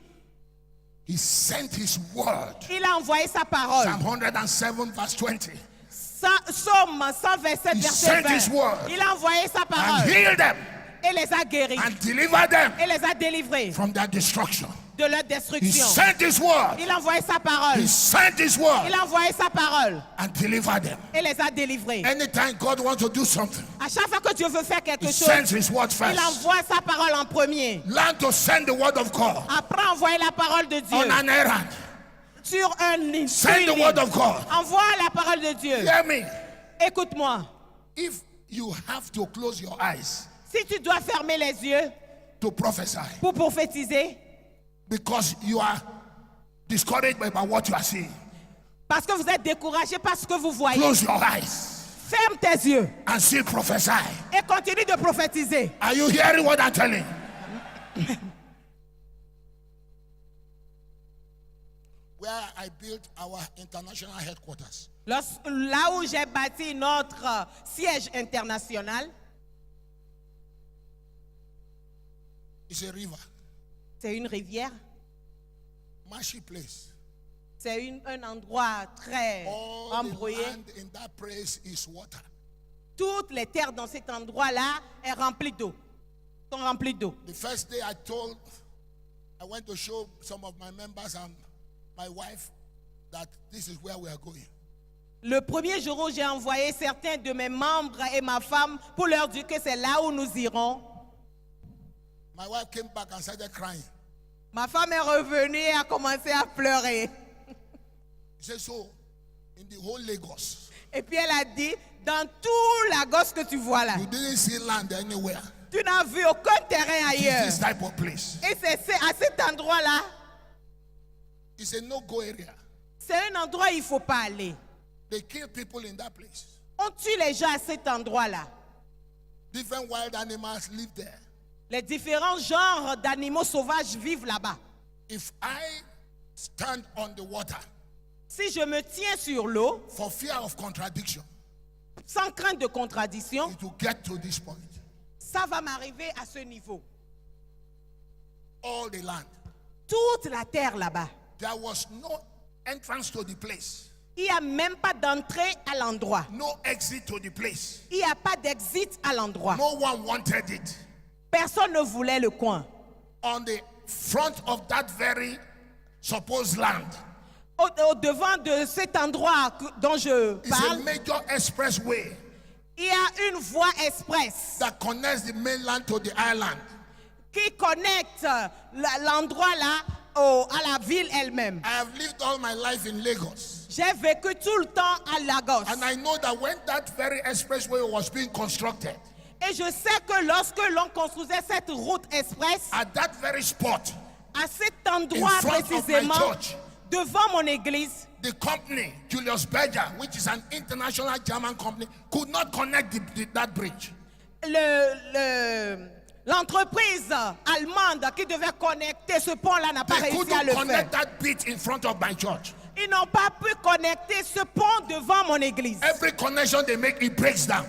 He sent his word.
Il a envoyé sa parole.
Psalm 107 verse 20.
Psaume 127,
He
verset
sent his
20.
word.
Il a envoyé sa
And
parole
healed them
et les a guéris
and delivered them
et les a délivrés
from their destruction.
de leur
He
destruction.
sent his word.
Il a envoyé sa parole.
He sent his word
Il a envoyé sa parole
and delivered them.
et les a délivrés.
Anytime God wants to do something,
À chaque fois que Dieu veut faire quelque
he
chose,
sends his word
il
first.
envoie sa parole en premier.
Learn to send the word of God
Après, envoyer la parole de Dieu
on an errand.
sur un lit.
Send the word of God.
Envoie la parole de Dieu.
Hear me.
Écoute-moi.
If you have to close your eyes
Si tu dois fermer les yeux
to prophesy
pour prophétiser,
because you are discouraged by what you are seeing,
parce que vous êtes découragé par ce que vous voyez,
close your eyes
ferme tes yeux
and still prophesy.
et continue de prophétiser.
Are you hearing what I'm telling? Where I built our international headquarters,
Là où j'ai bâti notre siège international,
it's a river,
c'est une rivière,
marshy place.
c'est un endroit très
All the
embrouillé.
land in that place is water.
Toutes les terres dans cet endroit-là sont remplies d'eau.
The first day I went to show some of my members and my wife that this is where we are going.
Le premier jour où j'ai envoyé certains de mes membres et ma femme pour leur dire que c'est là où nous irons,
My wife came back and started crying.
ma femme est revenue et a commencé à pleurer.
She said, so, in the whole Lagos,
Et puis elle a dit, dans tout Lagos que tu vois là,
you didn't see land anywhere.
tu n'as vu aucun terrain
It's
ailleurs.
this type of place.
Et c'est à cet endroit-là,
It's a no-go area.
c'est un endroit où il ne faut pas aller.
They kill people in that place.
On tue les gens à cet endroit-là.
Different wild animals live there.
Les différents genres d'animaux sauvages vivent là-bas.
If I stand on the water
Si je me tiens sur l'eau,
for fear of contradiction,
sans crainte de contradiction,
it will get to this point.
ça va m'arriver à ce niveau.
All the land.
Toute la terre là-bas.
There was no entrance to the place,
Il n'y a même pas d'entrée à l'endroit.
no exit to the place.
Il n'y a pas d'exit à l'endroit.
No one wanted it.
Personne ne voulait le coin.
On the front of that very supposed land
Au devant de cet endroit dont je
is a
parle,
major expressway
il y a une voie express
that connects the mainland to the island.
qui connecte l'endroit là à la ville elle-même.
I have lived all my life in Lagos,
J'ai vécu tout le temps à Lagos.
and I know that when that very expressway was being constructed,
Et je sais que lorsque l'on construisait cette route express,
at that very spot,
à cet endroit
In front of my
précisément,
church.
devant mon église,
the company, Julius Berger, which is an international German company, could not connect that bridge.
l'entreprise allemande qui devait connecter ce pont-là n'a pas
They
réussi à
couldn't
le faire.
connect that bit in front of my church.
Ils n'ont pas pu connecter ce pont devant mon église.
Every connection they make, it breaks down.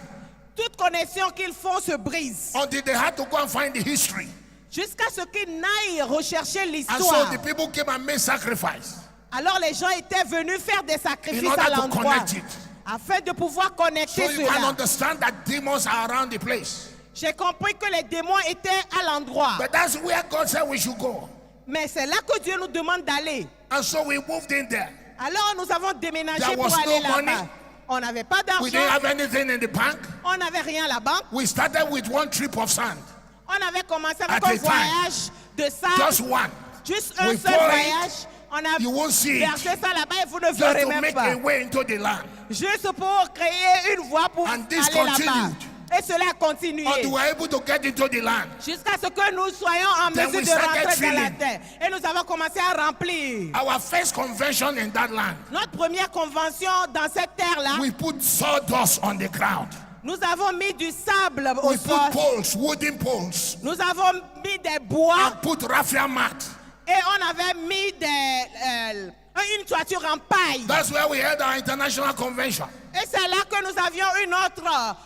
Toute connexion qu'ils font se brise.
Until they had to go and find the history.
Jusqu'à ce qu'ils n'aillent rechercher
And so
l'histoire.
the people came and made sacrifice
Alors les gens étaient venus faire des
in
sacrifices
order
à
to
l'endroit
connect it.
afin de pouvoir connecter
So you can
cela.
understand that demons are around the place.
J'ai compris que les démons étaient à l'endroit.
But that's where God said we should go.
Mais c'est là que Dieu nous demande d'aller.
And so we moved in there.
Alors nous avons déménagé
There
pour
was
aller
no
là-bas.
money.
On n'avait pas
We didn't
d'argent,
have anything in the bank.
on n'avait rien à la banque.
We started with one trip of sand.
On avait commencé
At
avec un
a time.
voyage de sable,
Just one.
juste un
We
seul
pour it,
voyage. On a
you won't see it.
versé ça là-bas et vous ne
Just
verrez
to
même
make
pas.
a way into the land.
Juste pour créer une voie pour
And this
aller là-bas.
continued.
Et cela a continué
Until we were able to get into the land.
jusqu'à ce que nous soyons en
Then
mesure
we
de
started
rentrer dans la
filling.
terre. Et nous avons commencé à remplir.
Our first convention in that land,
Notre première convention dans cette terre-là,
we put sawdust on the ground.
nous avons mis du sable au
We
sol.
put poles, wooden poles,
Nous avons mis des bois
and put raffia mat.
et on avait mis une toiture en paille.
That's where we had our international convention.
Et c'est là que nous avions une autre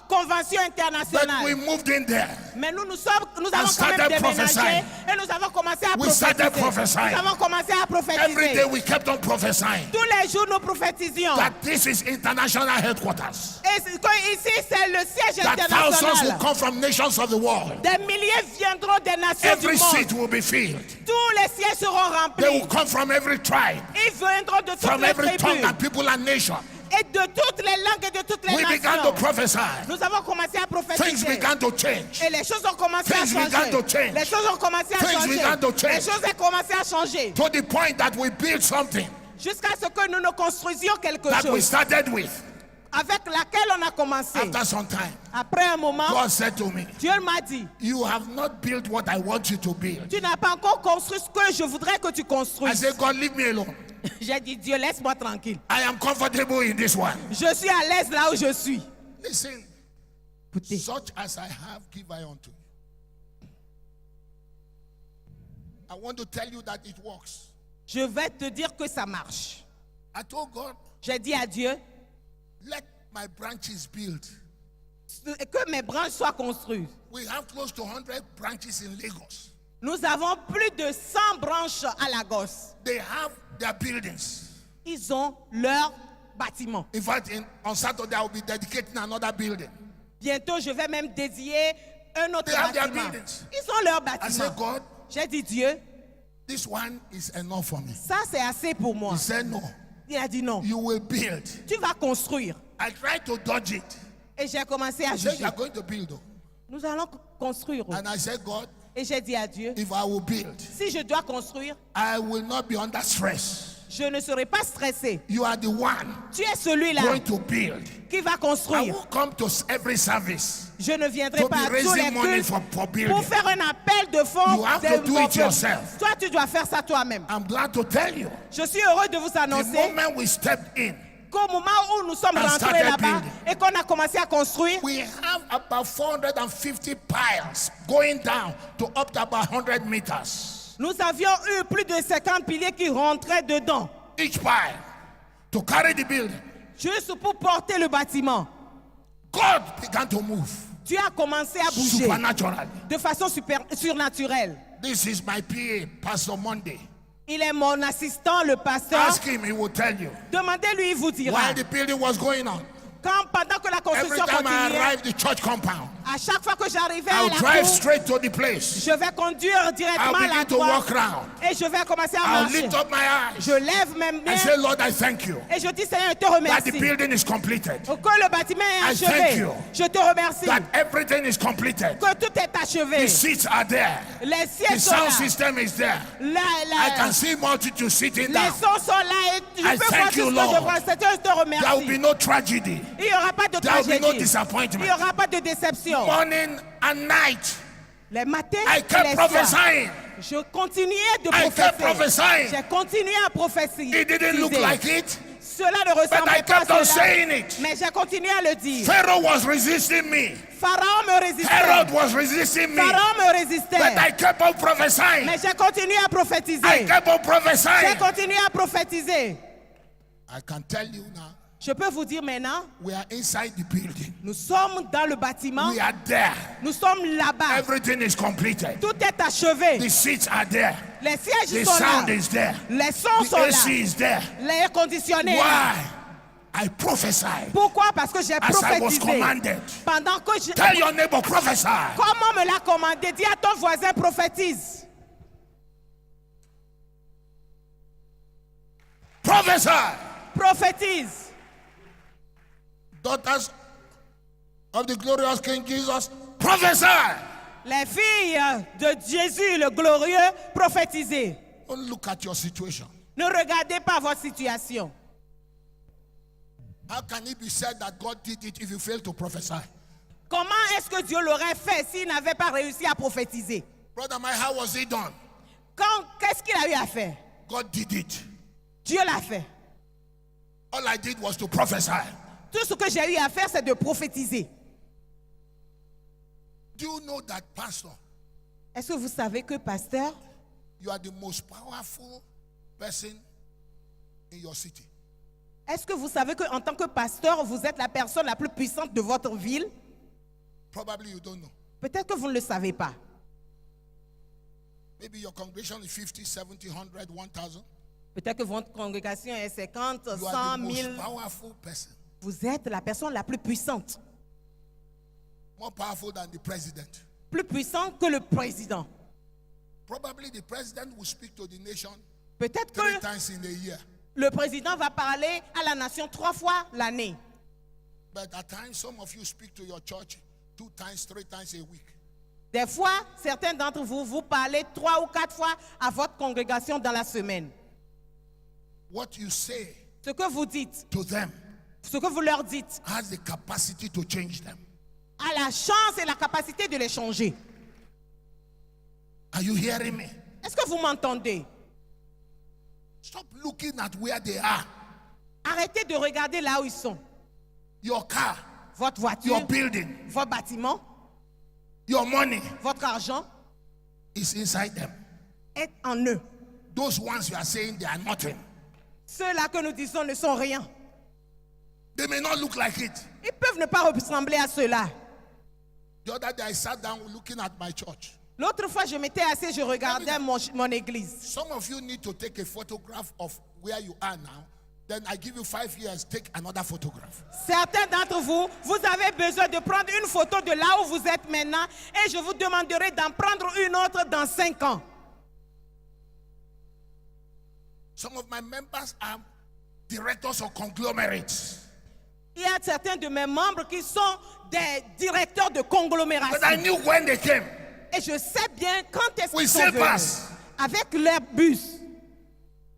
convention
But we
internationale.
moved in there.
Mais nous avons quand même
started
déménagé
prophesying.
et nous avons commencé à
We started
prophétiser.
prophesying.
Nous avons commencé à
Every day
prophétiser.
we kept on prophesying
Tous les jours, nous prophétisions.
that this is international headquarters.
Et ici, c'est le siège
That thousands will
international.
come from nations of the world.
Des milliers viendront des nations
Every
du monde.
seat will be filled.
Tous les sièges seront
They
remplis.
will come from every tribe,
Ils viendront de toutes
from
les
every tongue
tribus
and people and nation.
et de toutes les langues et de toutes les
We began to
nations.
prophesy.
Nous avons commencé à
Things
prophétiser.
began to change.
Et les choses ont commencé à
Things began to
changer.
change.
Les choses ont commencé à
Things began to
changer. Les
change.
choses ont commencé à changer.
To the point that we built something
Jusqu'à ce que nous construisions quelque
that we
chose
started with.
avec laquelle on a commencé.
After some time,
Après un moment,
God said to me,
Dieu m'a dit,
you have not built what I want you to build.
tu n'as pas encore construit ce que je voudrais que tu
I
construises.
said, God, leave me alone.
J'ai dit, Dieu, laisse-moi tranquille.
I am comfortable in this one.
Je suis à l'aise là où je suis.
Listen,
Écoutez,
such as I have, give I unto you. I want to tell you that it works.
je vais te dire que ça marche.
I told God,
J'ai dit à Dieu
let my branches build.
que mes branches soient construites.
We have close to 100 branches in Lagos.
Nous avons plus de 100 branches à Lagos.
They have their buildings.
Ils ont leur bâtiment.
In fact, on Saturday, I will be dedicating another building.
Bientôt, je vais même dédier un autre
They have their
bâtiment.
buildings.
Ils ont leur
I said,
bâtiment.
God,
J'ai dit, Dieu,
this one is enough for me.
ça c'est assez pour moi.
He said, no,
Il a dit non.
you will build.
Tu vas construire.
I tried to dodge it.
Et j'ai commencé à
He said,
juger.
you are going to build. Oh.
Nous allons construire.
And I said, God,
Et j'ai dit à Dieu,
if I will build,
si je dois construire,
I will not be under stress.
je ne serai pas stressé.
You are the one
Tu es celui-là
going to build.
qui va
I
construire.
will come to every service
Je ne viendrai
to
pas
be
à tous les
raising money
cultes
for
pour
building.
faire un appel de fonds.
You have
de
to do
mon
it
peuple.
yourself.
Toi, tu dois faire ça toi-même.
I'm glad to tell you,
Je suis heureux de vous
the
annoncer
moment we stepped in,
qu'au moment où nous sommes
And
rentrés
started
là-bas
building.
et qu'on a commencé à construire,
we have about 450 piles going down to up to about 100 meters.
nous avions eu plus de 50 piliers qui rentraient dedans,
Each pile to carry the building.
juste pour porter le bâtiment.
God began to move
Dieu a commencé à bouger
supernaturally.
de façon surnaturelle.
This is my PA, Pastor Monday.
Il est mon assistant, le pasteur.
Ask him, he will tell you.
Demandez-lui, il vous dira.
While the building was going on,
Pendant que la
every
construction
time I
continuait,
arrived the church compound,
à chaque fois que j'arrivais à
I'll
la
drive
cour,
straight to the place.
je vais conduire directement
I'll
à la
begin to
croix
walk round.
et je vais commencer à
I'll
marcher.
lift up my eyes.
Je lève mes
I
mains
say, Lord, I thank you
et je dis, Seigneur, je te
that the
remercie.
building is completed,
Que le bâtiment est
I thank
achevé.
you.
Je te remercie.
that everything is completed.
Que tout est achevé.
The seats are there.
Les
The
sièges sont
sound
là.
system is there. I can see multitudes sitting
Les
down.
sons sont là et je
I
peux
thank
voir tout
you,
ce que
Lord.
je vois. Seigneur, je te
There will
remercie.
be no tragedy.
Il n'y aura pas de
There will be no
tragédie. Il
disappointment.
n'y aura pas de déception.
Morning and night,
Les matins
I
et
kept
les soirs,
prophesying.
je continuais de
I kept
prophétiser.
prophesying.
J'ai continué à prophétiser.
It didn't look like it,
Cela ne
but I
ressemblait pas
kept
à
on
cela.
saying it.
Mais j'ai continué à le dire.
Pharaoh was resisting me.
Pharaon me résistait.
Herod was resisting me.
Pharaon me
But
résistait.
I kept on prophesying.
Mais j'ai continué à
I
prophétiser.
kept on
J'ai
prophesying.
continué à prophétiser.
I can tell you now,
Je peux vous dire maintenant,
we are inside the building.
nous sommes dans le bâtiment.
We are there.
Nous sommes là-bas.
Everything is completed.
Tout est achevé.
The seats are there.
Les sièges
The
sont là.
sound is there.
Les sons
The
sont là.
AC is there.
L'air conditionné est là.
Why? I prophesied
Pourquoi? Parce que j'ai
as I was
prophétisé.
commanded.
Pendant que je...
Tell your neighbor, prophesy.
Comment me l'a commandé? Dis à ton voisin, prophétise.
Prophesy.
Prophétise.
Daughters of the glorious King Jesus, prophesy.
Les filles de Jésus le glorieux, prophétisez.
Don't look at your situation.
Ne regardez pas votre situation.
How can it be said that God did it if you fail to prophesy?
Comment est-ce que Dieu l'aurait fait s'il n'avait pas réussi à prophétiser?
Brother, how was it done?
Qu'est-ce qu'il a eu à faire?
God did it.
Dieu l'a fait.
All I did was to prophesy.
Tout ce que j'ai eu à faire, c'est de prophétiser.
Do you know that, Pastor,
Est-ce que vous savez que, pasteur,
you are the most powerful person in your city?
Est-ce que vous savez qu'en tant que pasteur, vous êtes la personne la plus puissante de votre ville?
Probably you don't know.
Peut-être que vous ne le savez pas.
Maybe your congregation is 50, 70, 100, 1000.
Peut-être que votre congrégation est 50,
You
100,
are the
1000.
most powerful person.
Vous êtes la personne la plus puissante.
More powerful than the president.
Plus puissant que le président.
Probably the president will speak to the nation
Peut-être
3
que
times in a year.
le président va parler à la nation 3 fois l'année.
But at times, some of you speak to your church 2 times, 3 times a week.
Des fois, certains d'entre vous, vous parlez 3 ou 4 fois à votre congrégation dans la semaine.
What you say
Ce que vous dites,
to them
ce que vous leur dites,
has the capacity to change them.
a la chance et la capacité de les changer.
Are you hearing me?
Est-ce que vous m'entendez?
Stop looking at where they are.
Arrêtez de regarder là où ils sont.
Your car,
Votre voiture,
your building,
votre bâtiment,
your money
votre argent
is inside them.
est en eux.
Those ones you are saying they are nothing.
Ceux-là que nous disons ne sont rien.
They may not look like it.
Ils peuvent ne pas ressembler à ceux-là.
The other day I sat down looking at my church.
L'autre fois, je m'étais assis, je regardais mon église.
Some of you need to take a photograph of where you are now. Then I give you 5 years, take another photograph.
Certains d'entre vous, vous avez besoin de prendre une photo de là où vous êtes maintenant et je vous demanderai d'en prendre une autre dans 5 ans.
Some of my members are directors of conglomerates.
Il y a certains de mes membres qui sont des directeurs de
But I
conglomération.
knew when they came.
Et je sais bien quand est-ce
We
qu'ils sont
say
venus.
pass.
Avec leur bus.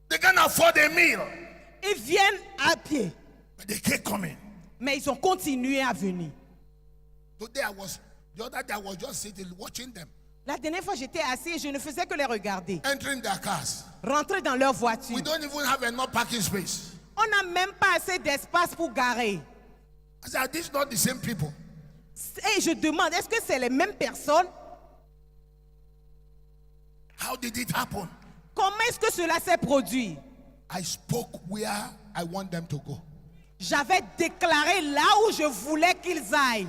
They can afford a meal.
Ils viennent à pied.
But they kept coming.
Mais ils ont continué à venir.
The other day I was just sitting watching them,
La dernière fois, j'étais assis et je ne faisais que les regarder.
entering their cars.
Rentrer dans leur voiture.
We don't even have enough parking space.
On n'a même pas assez d'espace pour garer.
I said, are these not the same people?
Et je demande, est-ce que c'est les mêmes personnes?
How did it happen?
Comment est-ce que cela s'est produit?
I spoke where I want them to go.
J'avais déclaré là où je voulais qu'ils aillent.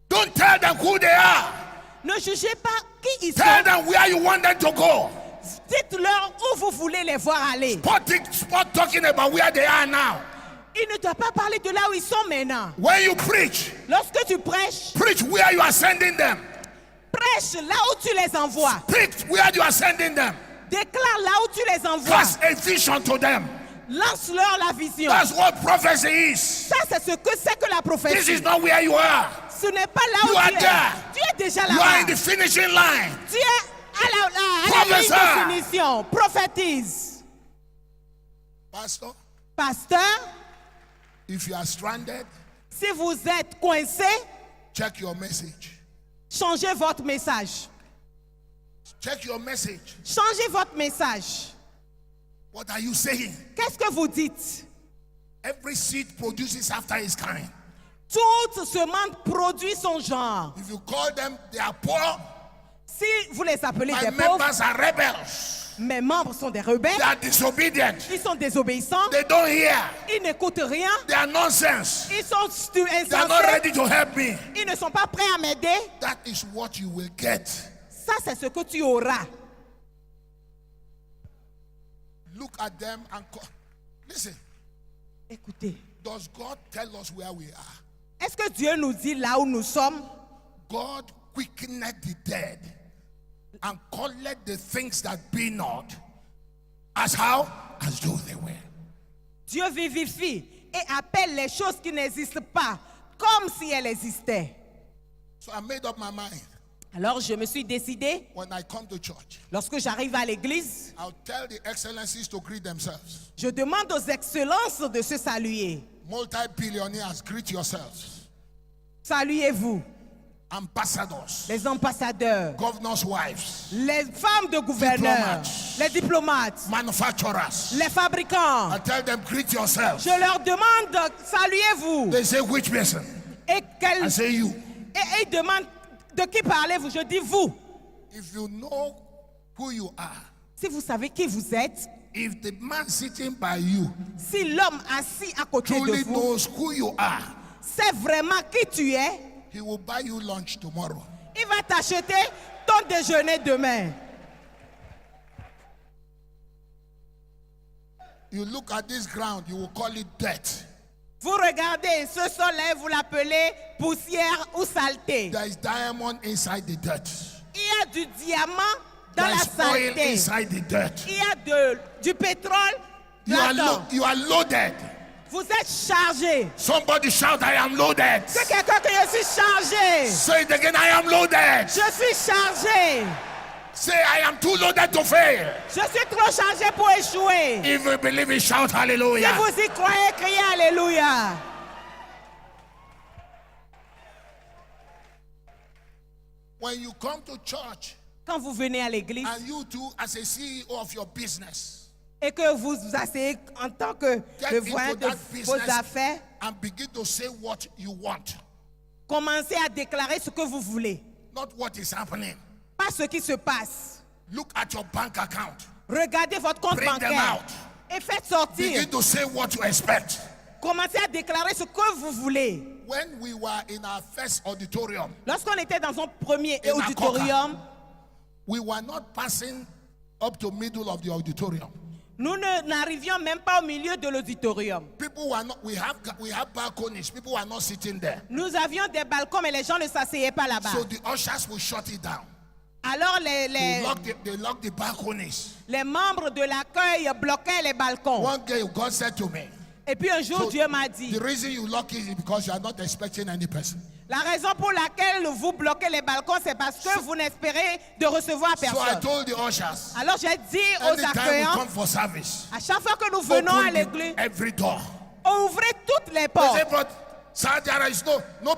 Don't tell them who they are.
Ne jugez pas qui ils
Tell
sont.
them where you want them to go.
Dites-leur où vous voulez les voir aller.
Stop talking about where they are now.
Il ne doit pas parler de là où ils sont maintenant.
When you preach,
Lorsque tu prêches,
preach where you are sending them.
prêche là où tu les envoies.
Preach where you are sending them.
Déclare là où tu les envoies.
Cast a vision to them.
Lance-leur la vision.
That's what prophecy is.
Ça, c'est ce que c'est que la
This
prophétie.
is not where you are.
Ce n'est pas là
You
où
are
tu es.
there.
Tu es déjà
You are in
là-bas.
the finishing line.
Tu es à la ligne
Prophesy.
de finition. Prophétise.
Pastor,
Pasteur,
if you are stranded,
si vous êtes coincé,
check your message.
changez votre message.
Check your message.
Changez votre message.
What are you saying?
Qu'est-ce que vous dites?
Every seed produces after its kind.
Toute semence produit son genre.
If you call them, they are poor.
Si vous les appelez
My
des pauvres,
members are rebels.
mes membres sont des rebelles,
They are disobedient.
ils sont désobéissants,
They don't hear.
ils n'écoutent rien,
They are nonsense.
ils sont
They are not
insensés,
ready to help me.
ils ne sont pas prêts à m'aider.
That is what you will get.
Ça, c'est ce que tu auras.
Look at them and call. Listen,
Écoutez,
does God tell us where we are?
est-ce que Dieu nous dit là où nous sommes?
God quickened the dead and called the things that be not as how? As though they were.
Dieu vivifie et appelle les choses qui n'existent pas comme si elles existaient.
So I made up my mind.
Alors je me suis décidé,
When I come to church,
lorsque j'arrive à l'église,
I'll tell the excellencies to greet themselves.
je demande aux excellences de se saluer.
Multi-billionaires, greet yourselves.
Saluez-vous,
Ambassadors,
les ambassadeurs,
governors' wives,
les femmes de gouverneurs,
Diplomates.
les diplomates,
manufacturers.
les fabricants.
I tell them, greet yourselves.
Je leur demande, saluez-vous.
They say, which person?
Et,
I say, you.
et ils demandent, de qui parlez-vous? Je dis vous.
If you know who you are,
Si vous savez qui vous êtes,
if the man sitting by you
Si l'homme assis à côté de
truly
vous
knows who you are,
sait vraiment qui tu es,
he will buy you lunch tomorrow.
il va t'acheter ton déjeuner demain.
You look at this ground, you will call it dirt.
Vous regardez ce sol-là, vous l'appelez poussière ou saleté.
There is diamond inside the dirt.
Il y a du diamant dans
There
la
is oil
saleté.
inside the dirt.
Il y a du pétrole là-dedans.
You are loaded.
Vous êtes chargé.
Somebody shout, I am loaded.
C'est quelqu'un que je suis chargé.
Say it again, I am loaded.
Je suis chargé.
Say, I am too loaded to fail.
Je suis trop chargé pour échouer.
If you believe it, shout
Si
hallelujah.
vous y croyez, criez Alléluia.
When you come to church
Quand vous venez à l'église
and you too, as a CEO of your business,
et que vous vous asseyez en tant que
get
le
into
voyant de
that
vos
business
affaires,
and begin to say what you want,
commencez à déclarer ce que vous voulez,
not what is happening.
pas ce qui se passe.
Look at your bank account.
Regardez votre compte
Bring them
bancaire
out.
et faites sortir.
Begin to say what you expect.
Commencez à déclarer ce que vous voulez.
When we were in our first auditorium,
Lorsqu'on était dans un premier
In
auditorium,
we were not passing up to middle of the auditorium.
nous n'arrivions même pas au milieu de l'auditorium.
People were not. We have balconies. People were not sitting there.
Nous avions des balcons, mais les gens ne s'asseyaient pas là-bas.
So the ushers will shut it down.
Alors
They lock the balconies.
les membres de l'accueil bloquaient les balcons.
One day, God said to me,
Et puis un jour,
so
Dieu m'a dit,
the reason you lock it is because you are not expecting any person.
la raison pour laquelle vous bloquez les balcons, c'est parce que vous n'espérez de recevoir
So I
personne.
told the ushers,
Alors j'ai dit aux
anytime we
accueillants,
come for service,
à chaque fois que nous venons à
open
l'église,
every door.
ouvrez toutes les
They
portes.
said, but sir, there is no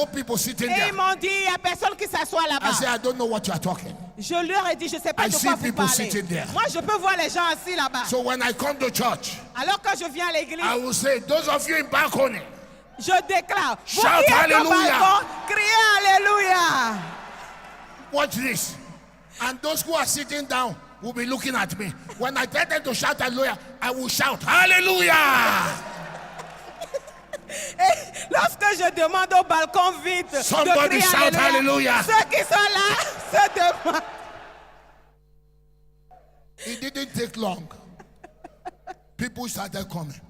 people sitting
Et
there.
ils m'ont dit, il n'y a personne qui s'assoit
I
là-bas.
said, I don't know what you are talking.
Je leur ai dit, je ne sais pas
I
de
see
quoi vous
people
parlez.
sitting there.
Moi, je peux voir les gens assis là-bas.
So when I come to church,
Alors quand je viens à l'église,
I will say, those of you in balcony,
je déclare, vous
Shout
qui êtes au
hallelujah.
balcon, criez Alléluia.
watch this. And those who are sitting down will be looking at me. When I tell them to shout hallelujah, I will shout hallelujah.
Et lorsque je demande au balcon vide de
Somebody
crier
shout hallelujah.
ceux qui sont là se demandent.
It didn't take long. People started coming.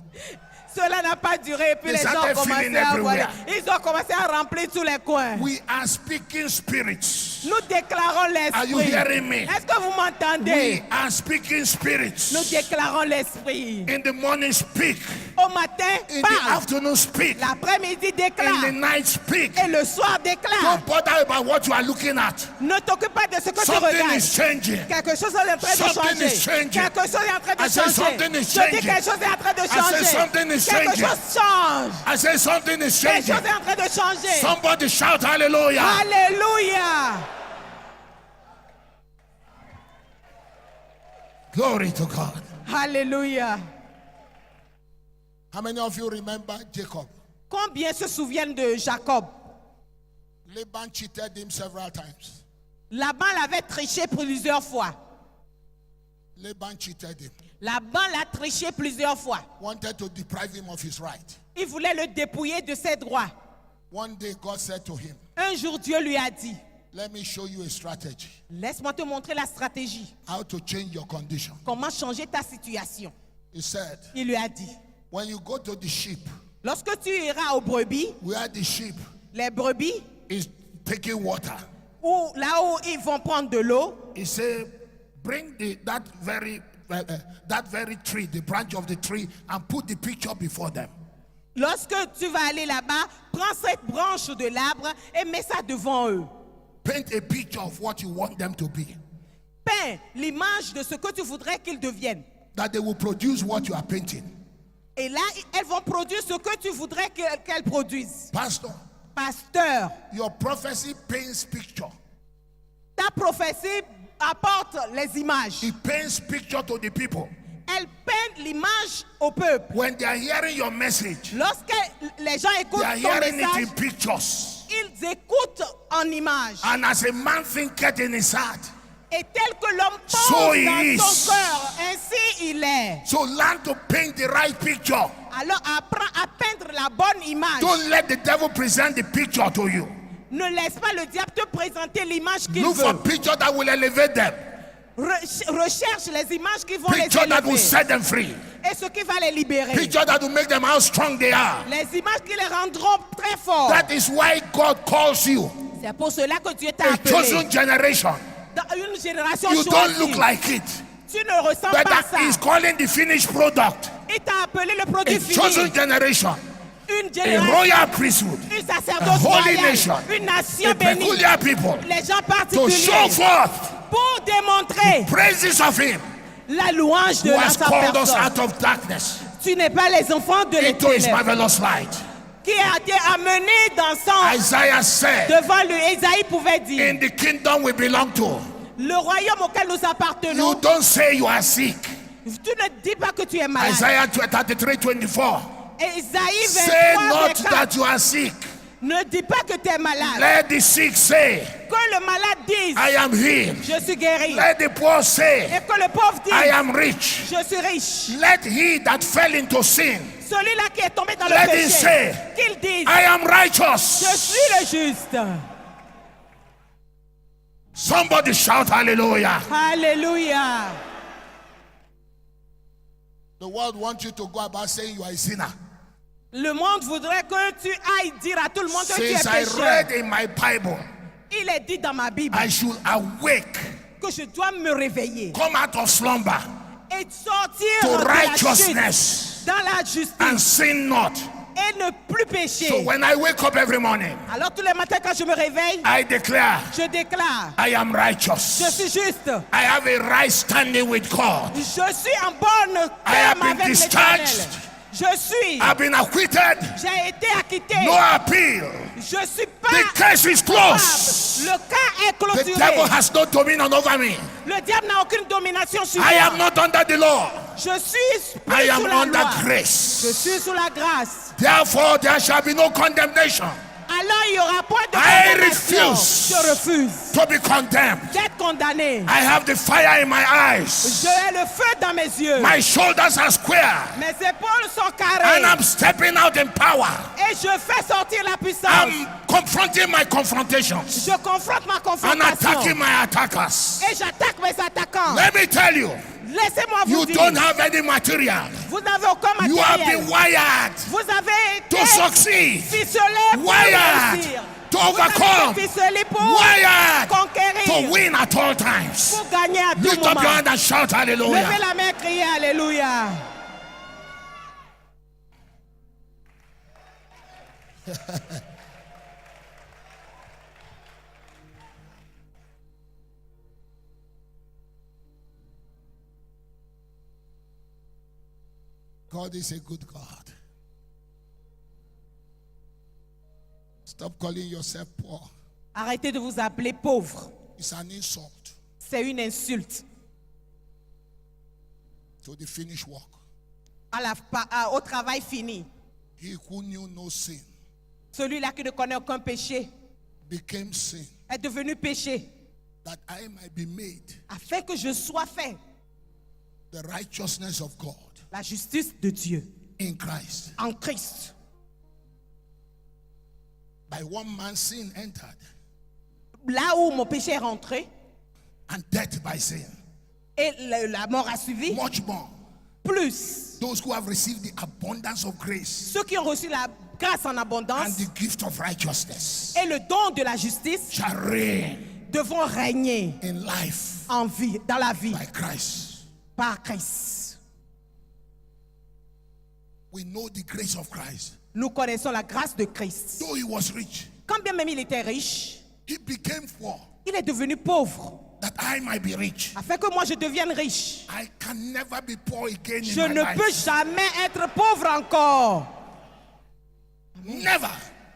Cela n'a pas duré et puis
They
les gens
started
ont commencé
filling
à voir.
everywhere.
Ils ont commencé à remplir tous les coins.
We are speaking spirits.
Nous déclarons
Are you
l'esprit.
hearing me?
Est-ce que vous m'entendez?
We are speaking spirits.
Nous déclarons l'esprit.
In the morning, speak.
Au matin,
In the
parle.
afternoon, speak.
L'après-midi,
In the
déclare.
night, speak.
Et le soir, déclare.
Don't bother about what you are looking at.
Ne t'occupe pas de ce que tu
Something
regardes.
is changing.
Quelque chose est en train de
Something is
changer.
changing.
Quelque chose est en train de
I say
changer.
something is
Je dis
changing.
quelque chose est en train de
I say
changer.
something is
Quelque
changing.
chose change.
I say something is
Quelque
changing.
chose est en train de changer.
Somebody shout hallelujah.
Alléluia.
Glory to God.
Alléluia.
How many of you remember Jacob?
Combien se souviennent de Jacob?
Laban cheated him several times.
Laban l'avait triché plusieurs fois.
Laban cheated him.
Laban l'a triché plusieurs fois.
Wanted to deprive him of his right.
Il voulait le dépouiller de ses droits.
One day God said to him,
Un jour, Dieu lui a dit,
let me show you a strategy.
laisse-moi te montrer la stratégie.
How to change your condition.
Comment changer ta situation.
He said,
Il lui a dit,
when you go to the sheep,
lorsque tu iras aux brebis,
where the sheep
les brebis,
is taking water,
ou là où ils vont prendre de l'eau,
he said, bring that very tree, the branch of the tree, and put the picture before them.
lorsque tu vas aller là-bas, prends cette branche de l'arbre et mets ça devant eux.
Paint a picture of what you want them to be.
Peins l'image de ce que tu voudrais qu'ils deviennent.
That they will produce what you are painting.
Et là, elles vont produire ce que tu voudrais qu'elles produisent.
Pastor,
Pasteur,
your prophecy paints picture.
ta prophétie apporte les images.
It paints picture to the people.
Elle peint l'image au peuple.
When they are hearing your message,
Lorsque les gens écoutent
they are
ton
hearing it in
message,
pictures.
ils écoutent en images.
And as a man thinketh in his heart,
Et tel que l'homme pense
So he
dans
is.
son cœur, ainsi il est.
So learn to paint the right picture.
Alors apprends à peindre la bonne image.
Don't let the devil present the picture to you.
Ne laisse pas le diable te présenter l'image qu'il
Look for
veut.
picture that will elevate them.
Recherche les images qui vont
Picture
les
that will
élever.
set them free.
Et ce qui va les libérer.
Picture that will make them how strong they are.
Les images qui les rendront très forts.
That is why God calls you
C'est pour cela que Dieu t'a
a
appelé.
chosen generation.
Dans une génération
You don't
choisie.
look like it.
Tu ne ressens
But
pas
that is
ça.
calling the finished product.
Il t'a appelé le produit
A
fini.
chosen generation.
Une
A
génération.
royal priesthood.
Une
A
sacerdoce
holy
royale.
nation.
Une nation
A
bénie.
peculiar people.
Les gens
To show
particuliers.
forth
Pour démontrer
praises of him
la louange de
who
la
has
sa
called us
personne.
out of darkness
Tu n'es pas les enfants de
into his
l'Éternel
marvelous light.
qui a été amené dans son
Isaiah said,
devant lui. Isaïe pouvait dire
in the kingdom we belong to,
le royaume auquel nous appartenons.
you don't say you are sick.
Tu ne dis pas que tu es malade.
Isaiah 33:24.
Et Isaïe
Say
23,
not
24,
that you are sick.
ne dis pas que tu es malade.
Let the sick say,
Que le malade dise
I am healed.
je suis guéri.
Let the poor say,
Et que le pauvre dise
I am rich.
je suis riche.
Let he that fell into sin,
Celui-là qui est tombé dans le
let him
péché,
say,
qu'il dise
I am
je
righteous.
suis le juste.
Somebody shout hallelujah.
Alléluia.
The world wants you to go about saying you are a sinner.
Le monde voudrait que tu ailles dire à tout le monde que tu es
Since I
pécheur.
read in my Bible,
Il est dit dans ma Bible
I should awake,
que je dois me réveiller
come out of slumber
et sortir
to
de la chute
righteousness
dans la
and
justice
sin not.
et ne plus pécher.
So when I wake up every morning,
Alors tous les matins quand je me réveille,
I declare
je déclare
I am
je
righteous.
suis juste.
I have a right standing with God.
Je suis en bonne
I have
terme
been
avec l'Éternel.
discharged.
Je suis.
I've been acquitted.
J'ai été acquitté.
No appeal.
Je suis pas
The case is
coupable.
closed.
Le cas est
The devil
clôturé.
has no dominion over me.
Le diable n'a aucune domination sur
I
moi.
am not under the law.
Je suis plus
I am
sous la
under
loi. Je
grace.
suis sous la grâce.
Therefore, there shall be no condemnation
Alors il n'y aura point de
I
condamnation.
refuse.
Je refuse
to be condemned.
d'être condamné.
I have the fire in my eyes.
J'ai le feu dans mes yeux.
My shoulders are square.
Mes épaules sont
And
carrées.
I'm stepping out in power.
Et je fais sortir la puissance.
I'm confronting my confrontations
Je confronte ma
and
confrontation.
attacking my attackers.
Et j'attaque mes attaquants.
Let me tell you,
Laissez-moi vous
you
dire.
don't have any material.
Vous n'avez aucun
You have
matériel.
been wired
Vous avez
to
été
succeed,
ficelé pour
wired
réussir.
to
Vous
overcome,
avez été ficelé pour
wired
conquérir.
to win at all times.
Pour gagner à tout
Lift up
moment.
your hand and shout
Levez
hallelujah.
la main, criez Alléluia.
God is a good God. Stop calling yourself poor.
Arrêtez de vous appeler pauvre.
It's an insult
C'est une insulte
to the finished work.
au travail fini.
He who knew no sin
Celui-là qui ne connaît aucun péché
became sin,
est devenu péché
that I might be made
afin que je sois fait
the righteousness of God
la justice de Dieu
in Christ.
en Christ.
By one man sin entered,
Là où mon péché est rentré
and death by sin.
et la mort a suivi,
Much more,
plus
those who have received the abundance of grace
ceux qui ont reçu la grâce en
and
abondance
the gift of righteousness
et le don de la justice
shall reign
devront régner
in life
en vie, dans la vie
by Christ.
par Christ.
We know the grace of Christ.
Nous connaissons la grâce de Christ.
Though he was rich,
Quand bien même il était riche,
he became poor
il est devenu pauvre
that I might be rich.
afin que moi je devienne riche.
I can never be poor again
Je
in my
ne
life.
peux jamais être pauvre encore.
Never.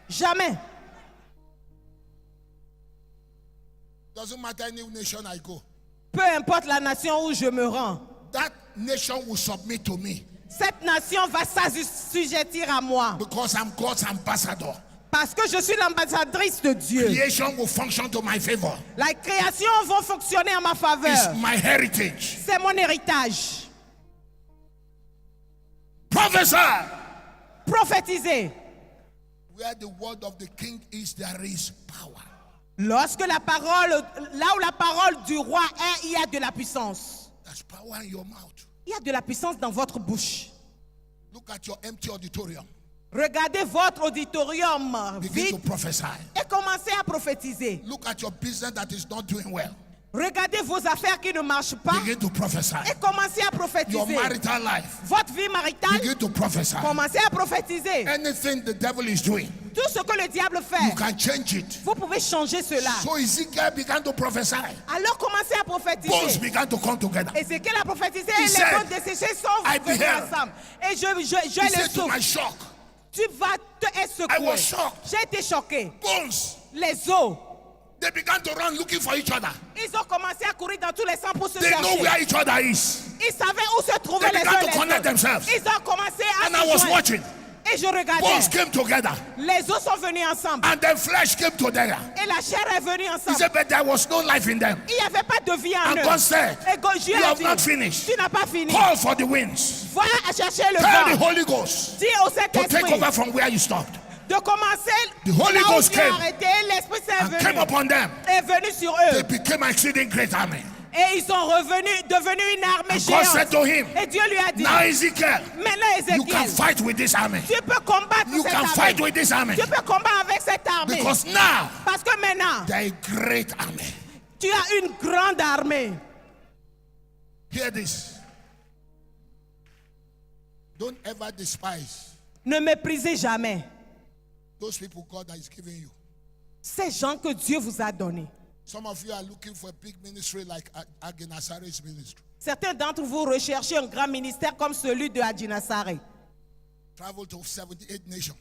Jamais.
Doesn't matter any nation I go.
Peu importe la nation où je me rends,
That nation will submit to me
cette nation va s'assujettir à moi.
because I'm God's ambassador.
Parce que je suis l'ambassadrice de Dieu.
Creation will function to my favor.
La création va fonctionner en ma faveur.
It's my heritage.
C'est mon héritage.
Prophesy.
Prophétiser.
Where the word of the king is, there is power.
Lorsque la parole, là où la parole du roi est, il y a de la puissance.
There's power in your mouth.
Il y a de la puissance dans votre bouche.
Look at your empty auditorium.
Regardez votre auditorium
Begin to
vide
prophesy.
et commencez à prophétiser.
Look at your business that is not doing well.
Regardez vos affaires qui ne marchent pas
Begin to prophesy.
et commencez à
Your
prophétiser.
marital life.
Votre vie maritale,
Begin to prophesy.
commencez à prophétiser.
Anything the devil is doing,
Tout ce que le diable
you
fait,
can change it.
vous pouvez changer cela.
So Ezekiel began to prophesy.
Alors commencez à
Bones
prophétiser.
began to come together.
Ézéchiel a prophétisé
He
et les
said,
bottes desséchées sont
I
venues
beheld.
ensemble. Et je
He
le
said to my
souffle.
shock,
Tu vas te être
I was
secoué.
shocked.
J'ai été choqué.
Bones,
Les os,
they began to run looking for each other.
ils ont commencé à courir dans tous les sens pour se
They know
chercher.
where each other is.
Ils savaient où se trouvaient
They
les
began
uns
to
les
connect
autres.
themselves.
Ils ont commencé à
And I
se
was
joindre.
watching.
Et je
Bones
regardais.
came together.
Les os sont venus ensemble.
And then flesh came together.
Et la chair est venue
He
ensemble.
said, but there was no life in them.
Il n'y avait pas de vie en
And
eux.
God said,
Et Dieu
you
a
have
dit,
not finished.
tu n'as pas fini.
Call for the winds.
Va à chercher le
Tell the
vent.
Holy Ghost
Dis au
to take
Saint-Esprit
over from where you stopped.
de commencer
The Holy
là où
Ghost
tu as
came
arrêté. L'Esprit s'est
and came
venu.
upon them.
Est venu sur
They
eux.
became an exceeding great army.
Et ils sont devenus une armée
And God said
géante.
to him,
Et Dieu lui a dit,
now Ezekiel,
maintenant
you can
Ézéchiel,
fight with this army.
tu peux combattre
You
cette
can fight
armée.
with this army.
Tu peux combattre avec cette armée.
Because now,
Parce que maintenant,
they're a great army.
tu as une grande armée.
Hear this. Don't ever despise
Ne méprisez jamais
those people God is giving you.
ces gens que Dieu vous a donnés.
Some of you are looking for a big ministry like Agenasari's ministry.
Certains d'entre vous recherchez un grand ministère comme celui de Adjinasare
Travel to 78 nations.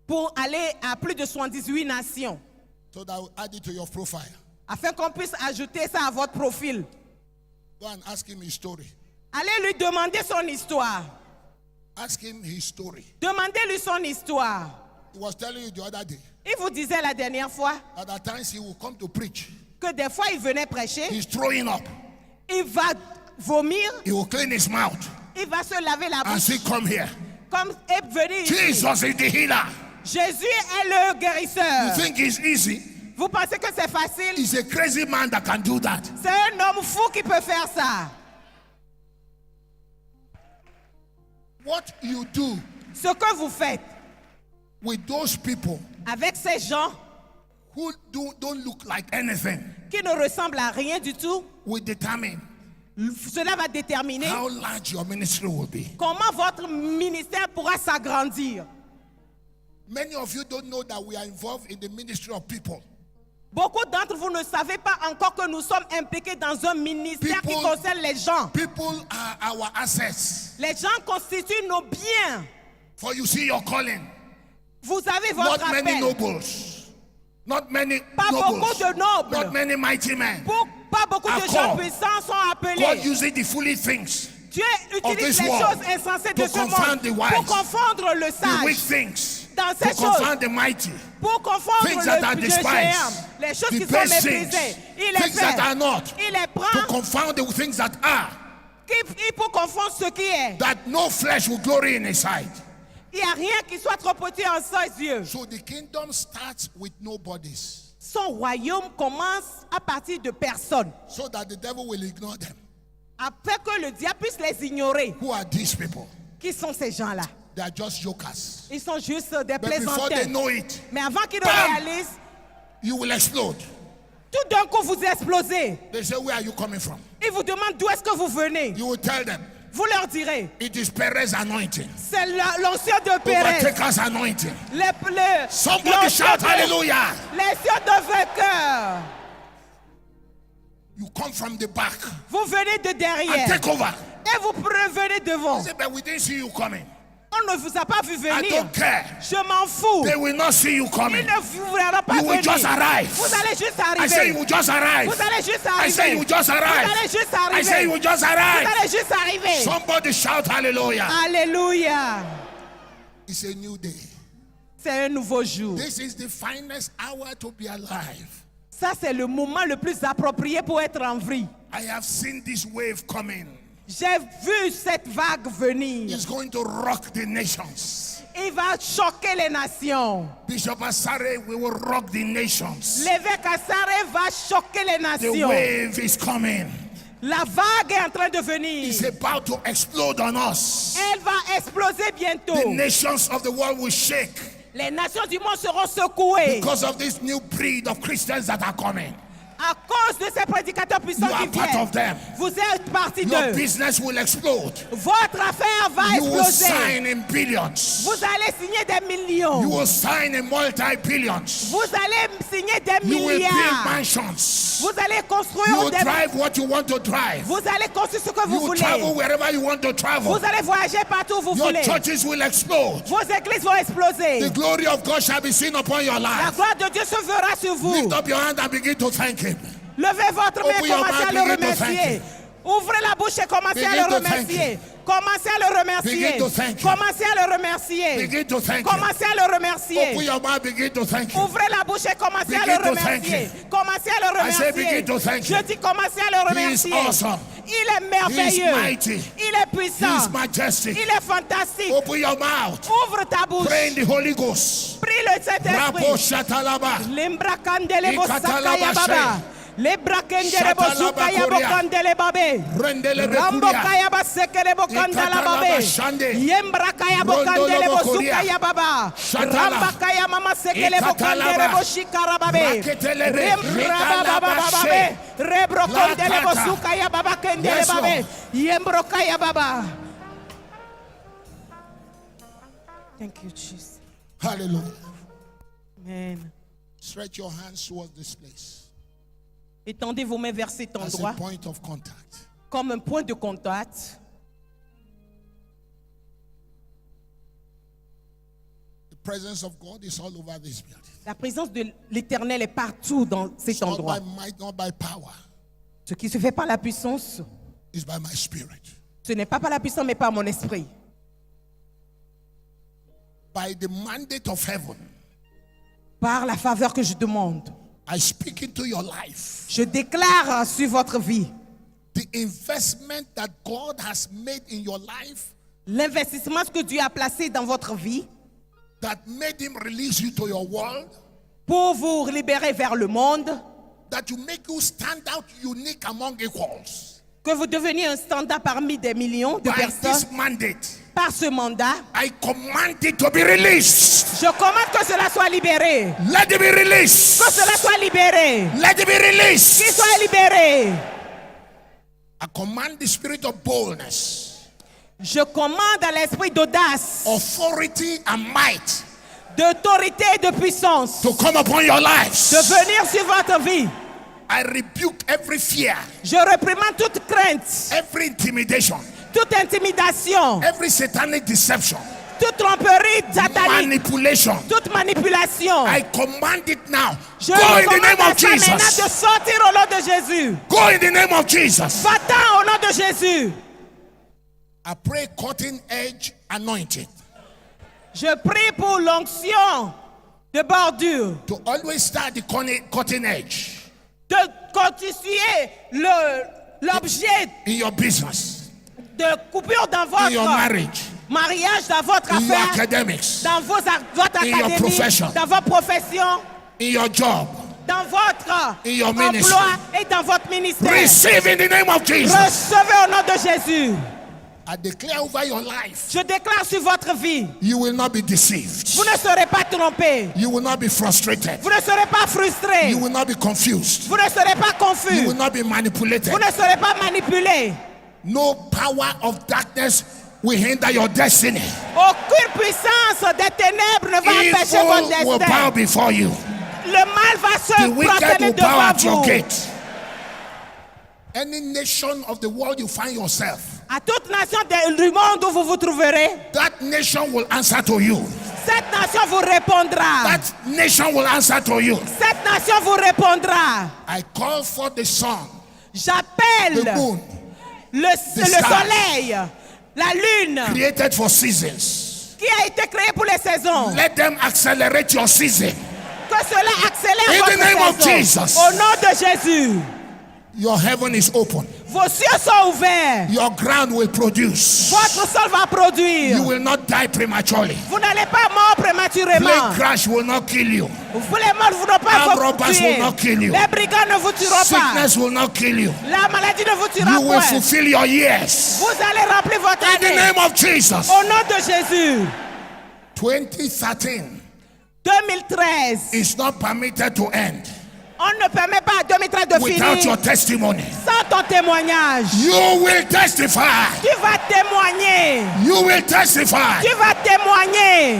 pour aller à plus de 78 nations,
So that will add it to your profile.
afin qu'on puisse ajouter ça à votre profil.
Go and ask him his story.
Allez lui demander son histoire.
Ask him his story.
Demandez-lui son histoire.
He was telling you the other day
Il vous disait la dernière fois
that at times he will come to preach.
que des fois il venait prêcher,
He's throwing up.
il va vomir,
He will clean his mouth
il va se laver la
and
bouche
say, come here.
comme est venu ici.
Jesus is the healer.
Jésus est le
You
guérisseur.
think it's easy?
Vous pensez que c'est facile?
He's a crazy man that can do that.
C'est un homme fou qui peut faire ça.
What you do
Ce que vous faites
with those people
avec ces gens
who don't look like anything
qui ne ressemblent à rien du tout,
will determine
cela va déterminer
how large your ministry will be.
comment votre ministère pourra s'agrandir.
Many of you don't know that we are involved in the ministry of people.
Beaucoup d'entre vous ne savez pas encore que nous sommes impliqués dans un ministère qui
People-
concerne les gens.
People are our assets.
Les gens constituent nos biens.
For you see your calling.
Vous avez votre
Not many
appel.
nobles. Not many
Pas
nobles.
beaucoup de nobles.
Not many mighty men.
Pas beaucoup
Are
de gens
called.
puissants sont
God
appelés.
using the foolish things,
Dieu
of
utilise
this
les
world
choses insensées
to
de ce
confound
monde
the wise,
pour confondre le
the weak
sage.
things,
Dans
to
ces choses,
confound the mighty,
pour confondre
things that are
le
despised,
géant, les choses
the
qui sont
base
méprisées,
things,
il les
things that are
fait.
not,
Il les
to
prend
confound the things that are,
il pour confondre ce qui est.
that no flesh will glory in his sight.
Il n'y a rien qui soit trop petit en ses yeux.
So the kingdom starts with nobodies,
Son royaume commence à partir de personnes,
so that the devil will ignore them.
afin que le diable puisse les ignorer.
Who are these people?
Qui sont ces gens-là?
They are just jokers.
Ils sont juste des
But before they
plaisantins.
know it,
Mais avant qu'ils ne
Bam!
réalisent,
you will explode.
tout d'un coup vous explosez.
They say, where are you coming from?
Ils vous demandent d'où est-ce que vous venez.
You will tell them,
Vous leur direz,
it is Perez's anointing.
c'est l'ancien de Pérez.
Overtaker's anointing.
Les
Somebody shout hallelujah.
l'ancien de vainqueur.
You come from the back
Vous venez de
and
derrière
take over.
et vous venez devant.
Say, but we didn't see you coming.
On ne vous a pas vu
I
venir.
don't care.
Je m'en fous.
They will not see you
Ils
coming.
ne vous verront pas
You will
venir.
just arrive.
Vous allez juste
I say you
arriver.
will just arrive.
Vous allez juste
I say
arriver.
you will just
Vous
arrive.
allez juste
I say you
arriver.
will just
Vous
arrive.
allez juste arriver.
Somebody shout hallelujah.
Alléluia.
It's a new day.
C'est un nouveau jour.
This is the finest hour to be alive.
Ça, c'est le moment le plus approprié pour être en vie.
I have seen this wave coming.
J'ai vu cette vague venir.
It's going to rock the nations.
Il va choquer les nations.
Bishop Asare, we will rock the nations.
L'évêque Asare va choquer les
The
nations.
wave is coming.
La vague est en train de venir.
It's about to explode on us.
Elle va exploser bientôt.
The nations of the world will shake
Les nations du monde seront secouées
because of this new breed of Christians that are coming.
à cause de ces prédicateurs puissants
You
qui
are part
viennent.
of them.
Vous êtes partie
Your
d'eux.
business will explode.
Votre affaire va
You will
exploser.
sign in billions.
Vous allez signer des millions.
You will sign in multi-billions.
Vous allez signer des
You will build
milliards.
mansions.
Vous allez
You
construire
will
des...
drive what you want to drive.
Vous allez construire ce que
You
vous
will
voulez.
travel wherever you want to travel.
Vous allez voyager partout où vous
Your
voulez.
churches will explode.
Vos églises vont exploser.
The glory of God shall be seen upon your
La
life.
gloire de Dieu se verra sur vous.
Lift up your hand and begin to thank Him.
Levez votre main
Open
et
your
commencez à
mouth,
le
begin to thank
remercier.
him.
Ouvrez la bouche et commencez à
Begin
le
to thank
remercier. Commencez à le remercier.
Begin to thank him.
Commencez à le remercier.
Begin to thank Him.
Commencez à le remercier.
Open your mouth, begin to thank Him.
Ouvrez la bouche et commencez à
Begin
le
to thank
remercier.
him.
Commencez à le
I say begin
remercier.
to thank
Je
him.
dis commencez à le
He is
remercier.
awesome.
Il est merveilleux.
He is mighty.
Il est
He
puissant.
is majestic.
Il est fantastique.
Open your mouth.
Ouvre ta bouche.
Pray in the Holy Ghost.
Prie le Saint-Esprit.
Rapo shatalaba.
Lembra kandele bo
Ikatalaba
sakaya baba. Lebra kendele bo sukaya bo kandele babe.
Rendele
Rambo
bekuria.
kaya ba sekele bo kandala
Ikatalaba
babe.
shande.
Yembra kaya bo
Rondolo
kandele bo
bokoria.
sukaya baba.
Shatala.
Ramba kaya mama sekele bo
Ikatalaba.
kandele bo shikara babe.
Raketelebe.
Rembra baba
Rikalaba
babe.
she.
Rebro kandele bo
Lakata.
sukaya baba kendele
Yes,
babe.
Lord.
Yembro kaya baba. Thank you, Jesus.
Hallelujah.
Amen.
Stretch your hands towards this place
Étendez vos mains vers cet
as a
endroit
point of contact.
comme un point de contact.
The presence of God is all over this building.
La présence de l'Éternel est partout dans cet
It's not
endroit.
by might, not by power.
Ce qui se fait par la puissance,
It's by my spirit.
ce n'est pas par la puissance, mais par mon esprit.
By the mandate of heaven,
Par la faveur que je demande.
I speak into your life.
Je déclare sur votre vie
The investment that God has made in your life
l'investissement que Dieu a placé dans votre vie
that made Him release you to your world,
pour vous libérer vers le monde,
that you make you stand out unique among equals.
que vous deveniez un standard parmi des millions de
By this
personnes.
mandate,
Par ce mandat,
I command it to be released.
je commande que cela soit libéré.
Let it be released.
Que cela soit libéré.
Let it be released.
Qu'il soit libéré.
I command the spirit of boldness,
Je commande à l'esprit d'audace,
authority, and might
d'autorité et de puissance
to come upon your lives.
de venir sur votre vie.
I rebuke every fear,
Je réprimande toute crainte,
every intimidation,
toute intimidation,
every satanic deception,
toute tromperie satanique,
manipulation.
toute manipulation.
I command it now.
Je
Go in the
commande
name
à
of
ça maintenant de
Jesus.
sortir au nom de Jésus.
Go in the name of Jesus.
Va-t'en au nom de Jésus.
I pray cutting edge anointing
Je prie pour l'onction de bordure,
to always start the cutting edge
de continuer l'objet
in your business,
de coupure dans
in your
votre
marriage,
mariage, dans votre
in your
affaire,
academics,
dans votre
in your
académie,
profession.
dans votre profession,
in your job.
dans votre
In your ministry.
emploi et dans votre ministère.
Receive in the name of Jesus.
Recevez au nom de Jésus.
I declare over your life,
Je déclare sur votre vie,
you will not be deceived.
vous ne serez pas trompés,
You will not be frustrated.
vous ne serez pas frustrés,
You will not be confused.
vous ne serez pas
You
confus,
will not be manipulated.
vous ne serez pas manipulés.
No power of darkness will hinder your destiny.
Aucune puissance des ténèbres ne va empêcher votre
Evil will bow
destin.
before you.
Le mal va se
The wicked
prosterner
will bow
devant
at your
vous.
gate. Any nation of the world you find yourself,
À toute nation du monde où vous vous trouverez,
that nation will answer to you.
cette nation vous répondra.
That nation will answer to you.
Cette nation vous répondra.
I call for the sun,
J'appelle
the moon,
le
stars.
soleil, la lune,
created for seasons.
qui a été créé pour les saisons.
Let them accelerate your season.
Que cela accélère
In the name of
votre saison.
Jesus.
Au nom de Jésus.
Your heaven is open.
Vos cieux sont ouverts.
Your ground will produce.
Votre sol va produire.
You will not die prematurely.
Vous n'allez pas mort prématurément.
Plane crash will not kill you.
Vous les morts vous n'ont pas
Armed
vous
robbers
tuer.
will not kill you.
Les brigands ne vous tueront pas.
Sickness will not kill you.
La maladie ne vous tuera
You will
pas.
fulfill your years.
Vous allez remplir votre
In the
année.
name of Jesus.
Au nom de Jésus.
2013
2013.
is not permitted to end
On ne permet pas à 2013 de
without your
finir
testimony.
sans ton témoignage.
You will testify.
Tu vas témoigner.
You will testify.
Tu vas témoigner.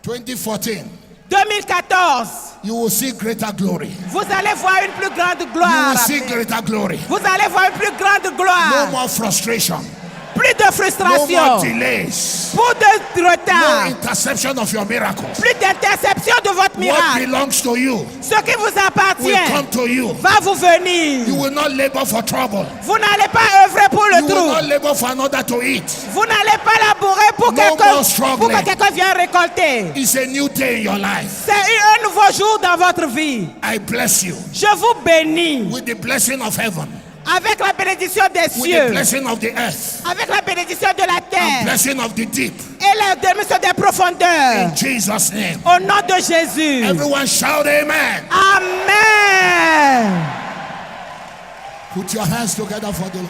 2014,
2014.
you will see greater glory.
Vous allez voir une plus grande
You
gloire.
will see greater glory.
Vous allez voir une plus grande
No
gloire.
more frustration.
Plus de
No
frustration.
more delays.
Plus de
No
retard.
interception of your miracles.
Plus d'interception de votre
What
miracle.
belongs to you
Ce qui vous
will
appartient
come to you.
va vous venir.
You will not labor for trouble.
Vous n'allez pas œuvrer pour le
You will not
trou.
labor for another to eat.
Vous n'allez pas labourer pour
No
quelqu'un
more struggling.
pour que quelqu'un vienne récolter.
It's a new day in your life.
C'est un nouveau jour dans votre vie.
I bless you
Je vous bénis
with the blessing of heaven,
avec la bénédiction des
with the
cieux,
blessing of the earth,
avec la bénédiction de la
and
terre
blessing of the deep.
et la bénédiction des profondeurs.
In Jesus' name.
Au nom de Jésus.
Everyone shout amen.
Amen.
Put your hands together for the Lord.